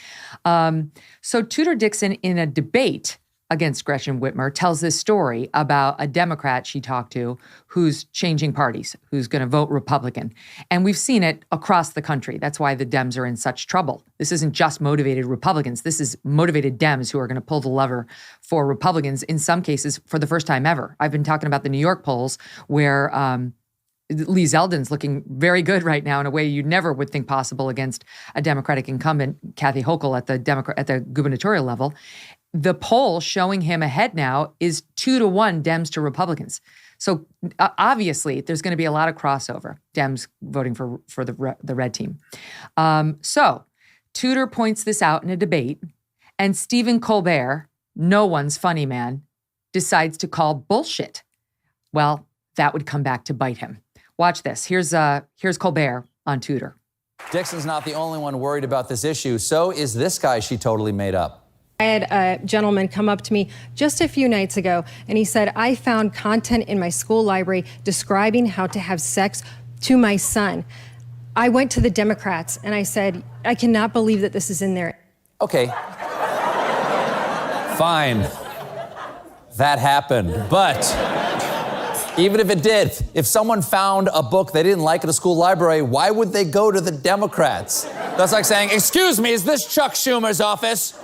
So Tudor Dixon, in a debate against Gretchen Whitmer, tells this story about a Democrat she talked to who's changing parties, who's going to vote Republican. And we've seen it across the country. That's why the Dems are in such trouble. This isn't just motivated Republicans. This is motivated Dems who are going to pull the lever for Republicans, in some cases, for the first time ever. I've been talking about the New York polls where Lee Zeldin's looking very good right now in a way you never would think possible against a Democratic incumbent, Kathy Hochul, at the gubernatorial level. The poll showing him ahead now is 2-1 Dems to Republicans. So obviously there's going to be a lot of crossover, Dems voting for the red team. So Tudor points this out in a debate, and Stephen Colbert, no one's funny man, decides to call bullshit. Well, that would come back to bite him. Watch this. Here's Colbert on Tudor. Dixon's not the only one worried about this issue. So is this guy she totally made up. I had a gentleman come up to me just a few nights ago, and he said, I found content in my school library describing how to have sex to my son. I went to the Democrats, and I said, I cannot believe that this is in there. Okay. Fine. That happened. But even if it did, if someone found a book they didn't like at a school library, why would they go to the Democrats? That's like saying, excuse me, is this Chuck Schumer's office?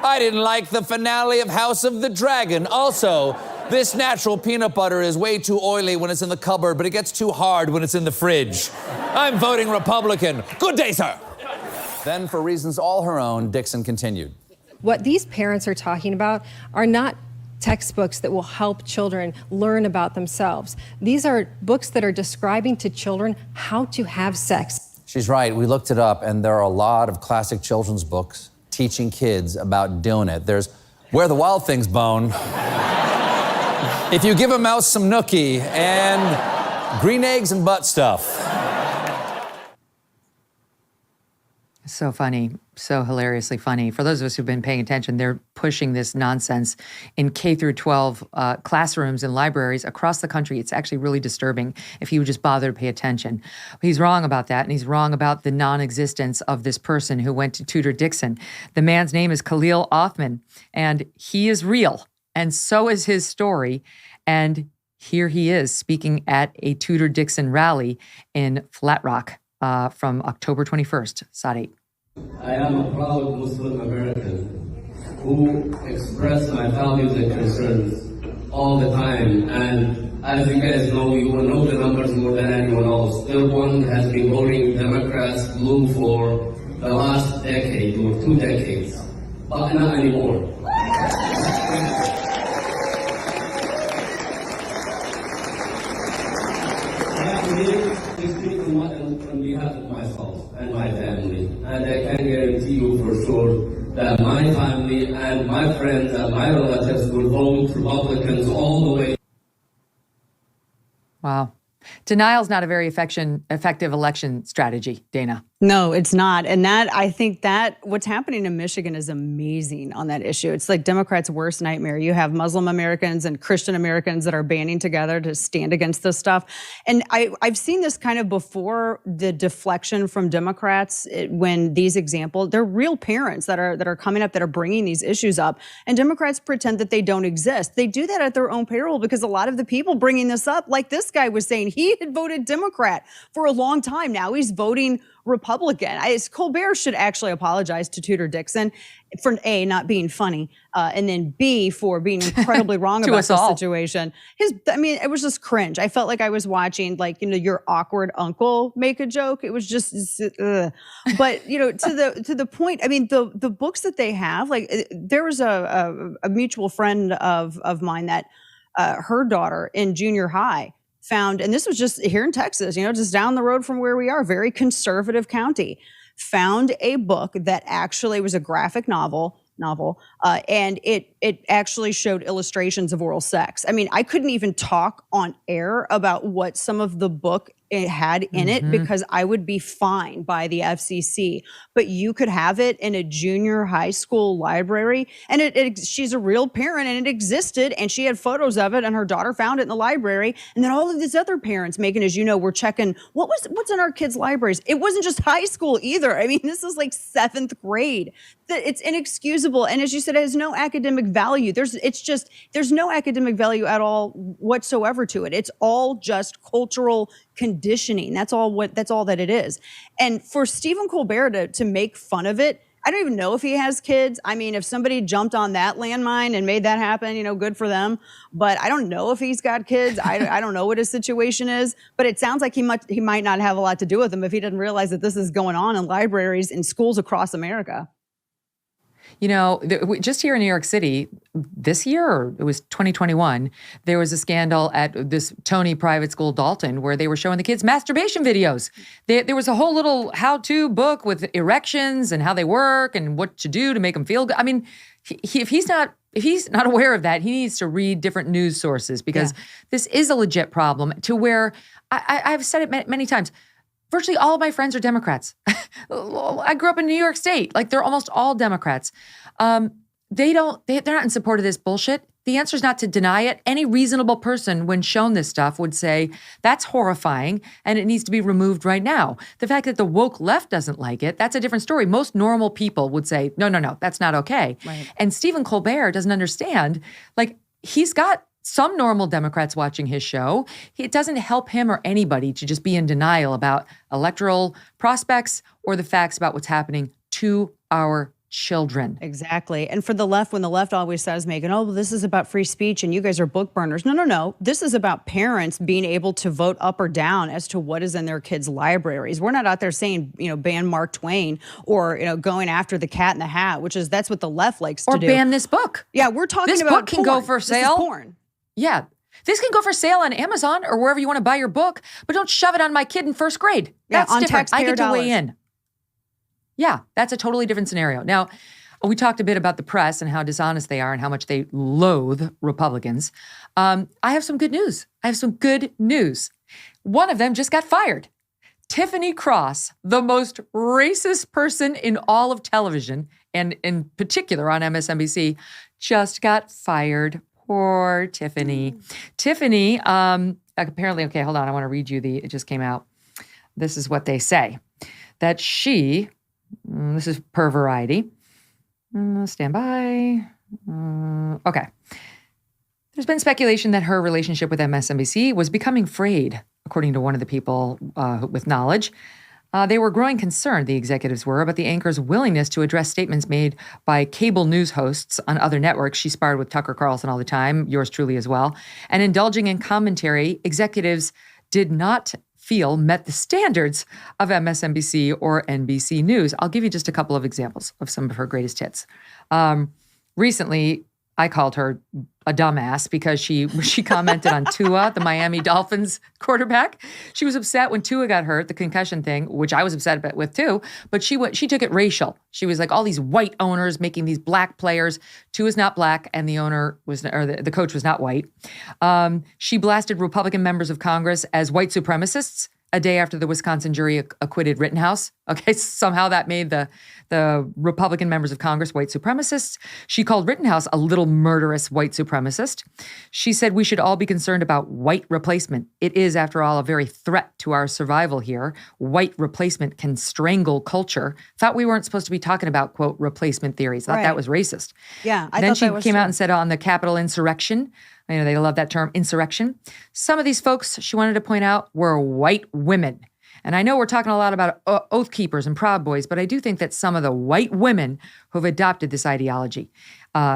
I didn't like the finale of House of the Dragon. Also, this natural peanut butter is way too oily when it's in the cupboard, but it gets too hard when it's in the fridge. I'm voting Republican. Good day, sir. Then, for reasons all her own, Dixon continued. What these parents are talking about are not textbooks that will help children learn about themselves. These are books that are describing to children how to have sex. She's right. We looked it up, and there are a lot of classic children's books teaching kids about doing it. There's Where the Wild Things Bone, If You Give a Mouse Some Nookie, and Green Eggs and Butt Stuff. So funny, so hilariously funny. For those of us who've been paying attention, they're pushing this nonsense in K through 12 classrooms and libraries across the country. It's actually really disturbing if you would just bother to pay attention. He's wrong about that, and he's wrong about the non-existence of this person who went to Tudor Dixon. The man's name is Khalil Othman, and he is real, and so is his story. And here he is speaking at a Tudor Dixon rally in Flat Rock from October 21st, Sadiq. I am a proud Muslim American who express my values and concerns all the time. And as you guys know, you will know the numbers more than anyone else. Still one has been voting Democrats blue for the last decade or 2 decades, but not anymore. On behalf of myself and my family, and I can guarantee you for sure that my family and my friends and my relatives will vote Republicans all the way. Wow. Denial's not a very effective election strategy, Dana. No, it's not. And that, I think that what's happening in Michigan is amazing on that issue. It's like Democrats' worst nightmare. You have Muslim Americans and Christian Americans that are banding together to stand against this stuff. And I've seen this kind of before, the deflection from Democrats when these examples, they're real parents that are coming up that are bringing these issues up. And Democrats pretend that they don't exist. They do that at their own peril because a lot of the people bringing this up, like this guy was saying, he had voted Democrat for a long time. Now he's voting Republican. Colbert should actually apologize to Tudor Dixon for A, not being funny, and then B, for being incredibly wrong about the situation. It was just cringe. I felt like I was watching, your awkward uncle make a joke. It was just, but to the point. The books that they have, there was a mutual friend of mine that her daughter in junior high found, and this was just here in Texas, just down the road from where we are, very conservative county, found a book that actually was a graphic novel, and it actually showed illustrations of oral sex. I couldn't even talk on air about what some of the book it had in it because I would be fined by the FCC. But you could have it in a junior high school library, and she's a real parent, and it existed, and she had photos of it, and her daughter found it in the library. And then all of these other parents, Megyn, as you know, were checking what's in our kids' libraries. It wasn't just high school either. This is like 7th grade. It's inexcusable, and as you said, it has no academic value. There's no academic value at all whatsoever to it. It's all just cultural conditioning. That's all that it is. And for Stephen Colbert to make fun of it, I don't even know if he has kids. If somebody jumped on that landmine and made that happen, good for them. But I don't know if he's got kids. I don't know what his situation is. But it sounds like he might not have a lot to do with them if he doesn't realize that this is going on in libraries and schools across America. Just here in New York City this year, or it was 2021, there was a scandal at this Tony private school, Dalton, where they were showing the kids masturbation videos. There was a whole little how-to book with erections and how they work and what to do to make them feel good. If he's not aware of that, he needs to read different news sources because this is a legit problem to where I've said it many times. Virtually all of my friends are Democrats. I grew up in New York State. They're almost all Democrats. They're not in support of this bullshit. The answer is not to deny it. Any reasonable person, when shown this stuff, would say, that's horrifying and it needs to be removed right now. The fact that the woke left doesn't like it, that's a different story. Most normal people would say, no, that's not okay. Right. And Stephen Colbert doesn't understand, he's got some normal Democrats watching his show. It doesn't help him or anybody to just be in denial about electoral prospects or the facts about what's happening to our children. Exactly. And for the left, when the left always says, Megyn, this is about free speech and you guys are book burners. No. This is about parents being able to vote up or down as to what is in their kids' libraries. We're not out there saying, ban Mark Twain or, going after the Cat in the Hat, that's what the left likes to do. Or ban this book. Yeah, we're talking this about book can porn. go for sale. This is porn. Yeah. This can go for sale on Amazon or wherever you want to buy your book, but don't shove it on my kid in 1st grade. That's on different. I get to dollars. weigh in. Yeah, that's a totally different scenario. Now, we talked a bit about the press and how dishonest they are and how much they loathe Republicans. I have some good news. One of them just got fired. Tiffany Cross, the most racist person in all of television, and in particular on MSNBC, just got fired. Poor Tiffany. Tiffany, apparently, okay, hold on. I want to read you it just came out. This is what they say. That she, this is per Variety. Stand by. Okay. There's been speculation that her relationship with MSNBC was becoming frayed, according to one of the people with knowledge. They were growing concerned, the executives were, about the anchor's willingness to address statements made by cable news hosts on other networks. She sparred with Tucker Carlson all the time, yours truly as well. And indulging in commentary executives did not feel met the standards of MSNBC or NBC News. I'll give you just a couple of examples of some of her greatest hits. Recently, I called her a dumbass because she commented on Tua, the Miami Dolphins quarterback. She was upset when Tua got hurt, the concussion thing, which I was upset with too, but she took it racial. She was like, all these white owners making these black players. Tua's not black, and the coach was not white. She blasted Republican members of Congress as white supremacists a day after the Wisconsin jury acquitted Rittenhouse. Okay, somehow that made the Republican members of Congress white supremacists. She called Rittenhouse a little murderous white supremacist. She said we should all be concerned about white replacement. It is, after all, a very threat to our survival here. White replacement can strangle culture. Thought we weren't supposed to be talking about, quote, replacement theories. Thought that was racist. Yeah, Then she came out and said on the Capitol insurrection, they love that term, insurrection. Some of these folks, she wanted to point out, were white women. And I know we're talking a lot about Oath Keepers and Proud Boys, but I do think that some of the white women who've adopted this ideology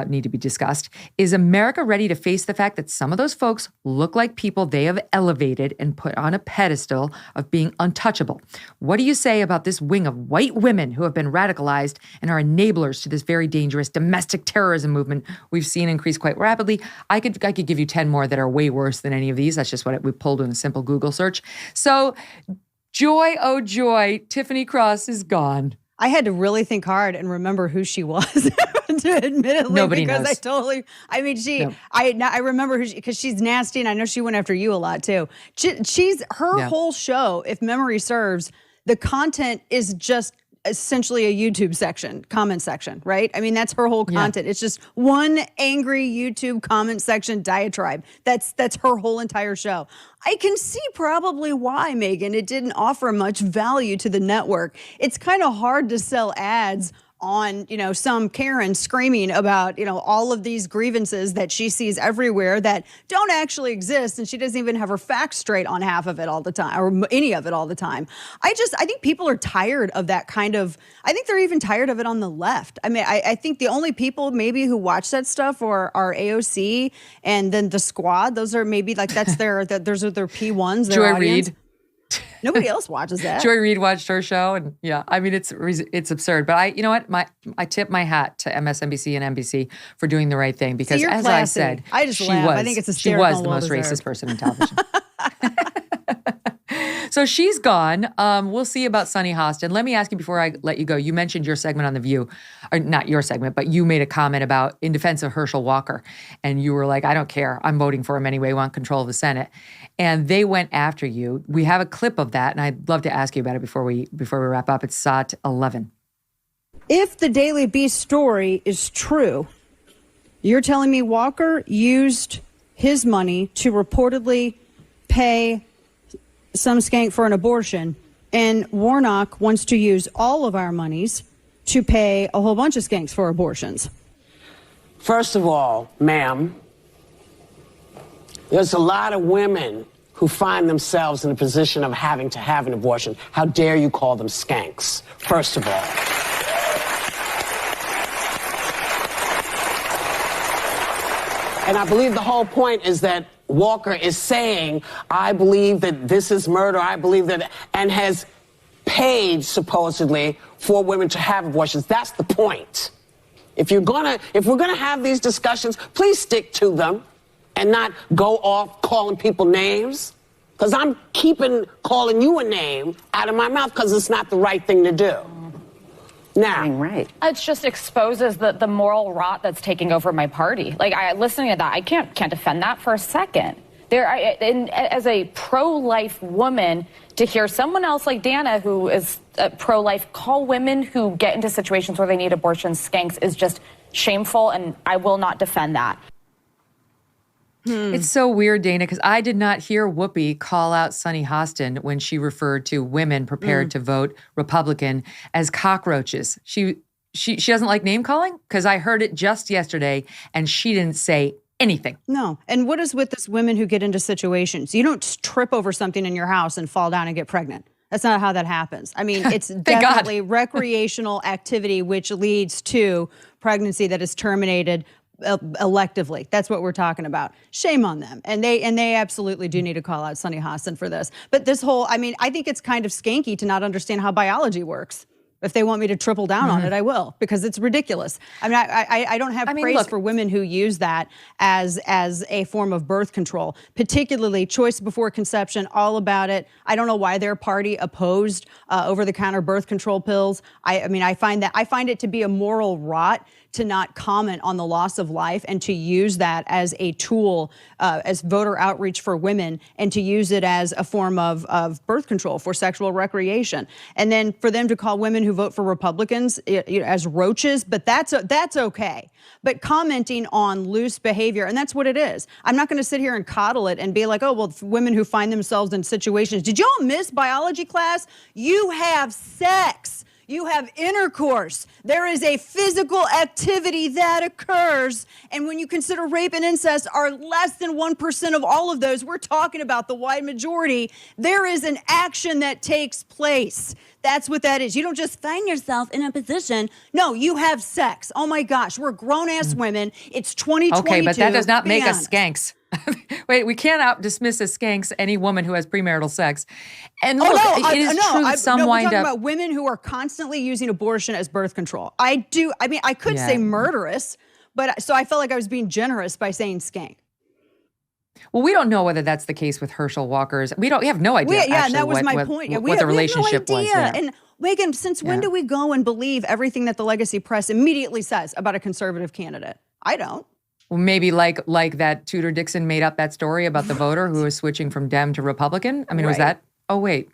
need to be discussed. Is America ready to face the fact that some of those folks look like people they have elevated and put on a pedestal of being untouchable? What do you say about this wing of white women who have been radicalized and are enablers to this very dangerous domestic terrorism movement we've seen increase quite rapidly? I could give you 10 more that are way worse than any of these. That's just what we pulled in a simple Google search. So joy, oh joy, Tiffany Cross is gone. I had to really think hard and remember who she was, admittedly. Nobody because knows. I remember who because she's nasty, and I know she went after you a lot too. Her whole show, if memory serves, the content is just essentially a YouTube section, comment section, right? I mean, that's her whole content. It's just one angry YouTube comment section diatribe. That's her whole entire show. I can see probably why, Megyn, it didn't offer much value to the network. It's kind of hard to sell ads on, some Karen screaming about, all of these grievances that she sees everywhere that don't actually exist. And she doesn't even have her facts straight on half of it all the time, or any of it all the time. I think people are tired of that kind of, I think they're even tired of it on the left. I mean, I think the only people maybe who watch that stuff are AOC and then the Squad. Those are maybe those are their P1s, their Joy audience. Reid. Nobody else watches that. Joy Reid watched her show, and I mean, it's absurd. But you know what? I tip my hat to MSNBC and NBC for doing the right thing, because as I said, I just laugh. I think it's hysterical. She was the most racist person in television. So she's gone. We'll see about Sunny Hostin. Let me ask you before I let you go. You mentioned your segment on The View, or not your segment, but you made a comment about in defense of Herschel Walker, and you were like, "I don't care. I'm voting for him anyway. Want control of the Senate." And they went after you. We have a clip of that, and I'd love to ask you about it before we wrap up. It's SOT 11. If the Daily Beast story is true, you're telling me Walker used his money to reportedly pay some skank for an abortion, and Warnock wants to use all of our monies to pay a whole bunch of skanks for abortions. First of all, ma'am, there's a lot of women who find themselves in a position of having to have an abortion. How dare you call them skanks, first of all. And I believe the whole point is that Walker is saying, I believe that this is murder, I believe that, and has paid, supposedly, for women to have abortions. That's the point. If we're gonna have these discussions, please stick to them and not go off calling people names. Because I'm keeping calling you a name out of my mouth because it's not the right thing to do. Now, right. It just exposes the moral rot that's taking over my party. Like, listening to that, I can't defend that for a second. As a pro-life woman, to hear someone else like Dana, who is pro-life, call women who get into situations where they need abortions skanks is just shameful, and I will not defend that. It's so weird, Dana, because I did not hear Whoopi call out Sunny Hostin when she referred to women prepared to vote Republican as cockroaches. She doesn't like name calling? Because I heard it just yesterday and she didn't say anything. No. And what is with this women who get into situations? You don't trip over something in your house and fall down and get pregnant. That's not how that happens. I mean, it's definitely recreational activity which leads to pregnancy that is terminated electively. That's what we're talking about. Shame on them. And they absolutely do need to call out Sunny Hostin for this. But this whole, I mean, I think it's kind of skanky to not understand how biology works. If they want me to triple down on it, I will, because it's ridiculous. I mean, I don't have praise for women who use that as a form of birth control, particularly choice before conception, all about it. I don't know why their party opposed over-the-counter birth control pills. I mean, I find it to be a moral rot to not comment on the loss of life and to use that as a tool, as voter outreach for women, and to use it as a form of birth control for sexual recreation. And then for them to call women who vote for Republicans as roaches, but that's okay. But commenting on loose behavior, and that's what it is. I'm not going to sit here and coddle it and be like, oh, well, women who find themselves in situations. Did y'all miss biology class? You have sex. You have intercourse. There is a physical activity that occurs. And when you consider rape and incest are less than 1% of all of those, we're talking about the wide majority. There is an action that takes place. That's what that is. You don't just find yourself in a position. No, you have sex. Oh my gosh, we're grown-ass women. It's 2022. Okay, but that does not make us skanks. Wait, we cannot dismiss as skanks any woman who has premarital sex. And look, it is true that some wind up. We're talking about women who are constantly using abortion as birth control. I mean, I could say murderous, but so I felt like I was being generous by saying skank. Well, we don't know whether that's the case with Herschel Walker's. We have no idea. And that was my point. What the relationship was there. And Megyn, since when do we go and believe everything that the legacy press immediately says about a conservative candidate? I don't. Well, maybe like that Tudor Dixon made up that story about the voter who was switching from Dem to Republican. I mean, was that? Oh, wait.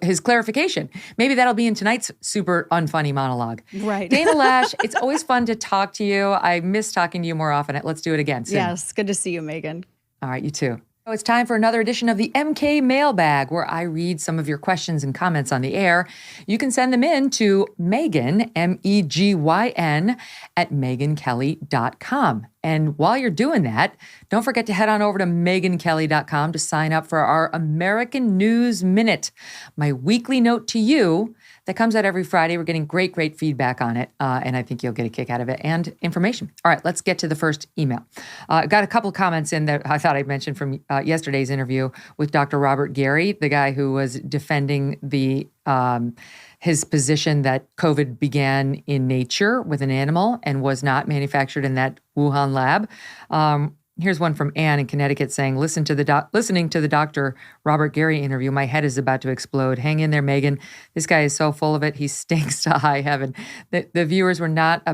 His clarification. Maybe that'll be in tonight's super unfunny monologue. Right. Dana Loesch, it's always fun to talk to you. I miss talking to you more often. Let's do it again soon. Yes, good to see you, Megyn. All right, you too. So it's time for another edition of the MK Mailbag, where I read some of your questions and comments on the air. You can send them in to Megyn, MEGYN, at megynkelly.com. And while you're doing that, don't forget to head on over to megynkelly.com to sign up for our American News Minute, my weekly note to you that comes out every Friday. We're getting great feedback on it, and I think you'll get a kick out of it and information. All right, let's get to the first email. Got a couple comments in that I thought I'd mention from yesterday's interview with Dr. Robert Gary, the guy who was defending his position that COVID began in nature with an animal and was not manufactured in that Wuhan lab. Here's one from Ann in Connecticut saying, listening to the Dr. Robert Gary interview, my head is about to explode. Hang in there, Megyn. This guy is so full of it. He stinks to high heaven. The viewers were not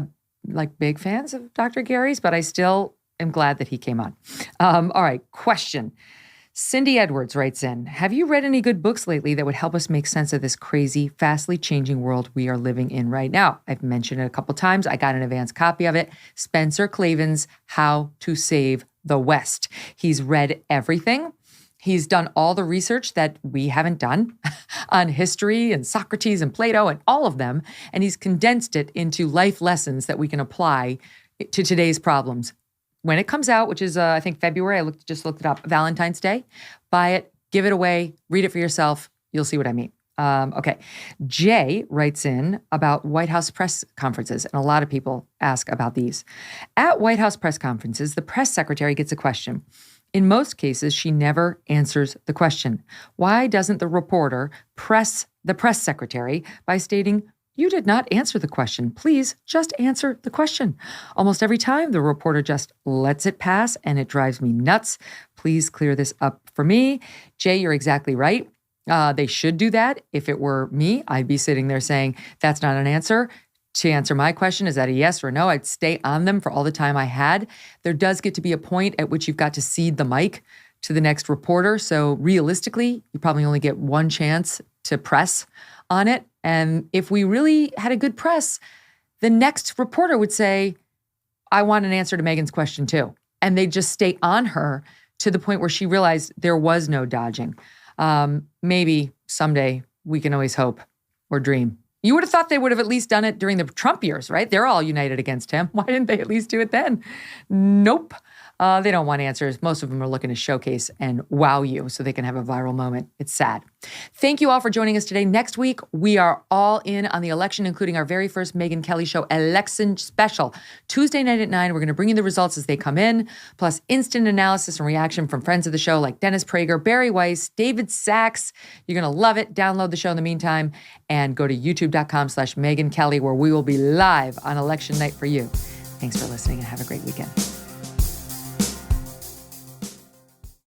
big fans of Dr. Gary's, but I still am glad that he came on. All right, question. Cindy Edwards writes in, have you read any good books lately that would help us make sense of this crazy, fastly changing world we are living in right now? I've mentioned it a couple times. I got an advanced copy of it. Spencer Klavin's How to Save the West. He's read everything. He's done all the research that we haven't done on history and Socrates and Plato and all of them. And he's condensed it into life lessons that we can apply to today's problems. When it comes out, which is, I think, February, just looked it up, Valentine's Day, buy it, give it away, read it for yourself. You'll see what I mean. Okay. Jay writes in about White House press conferences, and a lot of people ask about these. At White House press conferences, the press secretary gets a question. In most cases, she never answers the question. Why doesn't the reporter press the press secretary by stating, you did not answer the question. Please just answer the question. Almost every time, the reporter just lets it pass, and it drives me nuts. Please clear this up for me. Jay, you're exactly right. They should do that. If it were me, I'd be sitting there saying, that's not an answer. To answer my question, is that a yes or no? I'd stay on them for all the time I had. There does get to be a point at which you've got to cede the mic to the next reporter. So realistically, you probably only get one chance to press on it. And if we really had a good press, the next reporter would say, I want an answer to Megyn's question too. And they'd just stay on her to the point where she realized there was no dodging. Maybe someday we can always hope or dream. You would have thought they would have at least done it during the Trump years, right? They're all united against him. Why didn't they at least do it then? Nope. They don't want answers. Most of them are looking to showcase and wow you so they can have a viral moment. It's sad. Thank you all for joining us today. Next week, we are all in on the election, including our very first Megyn Kelly Show election special. Tuesday night at 9, we're going to bring you the results as they come in, plus instant analysis and reaction from friends of the show like Dennis Prager, Barry Weiss, David Sachs. You're going to love it. Download the show in the meantime and go to youtube.com/Megyn Kelly, where we will be live on election night for you. Thanks for listening and have a great weekend.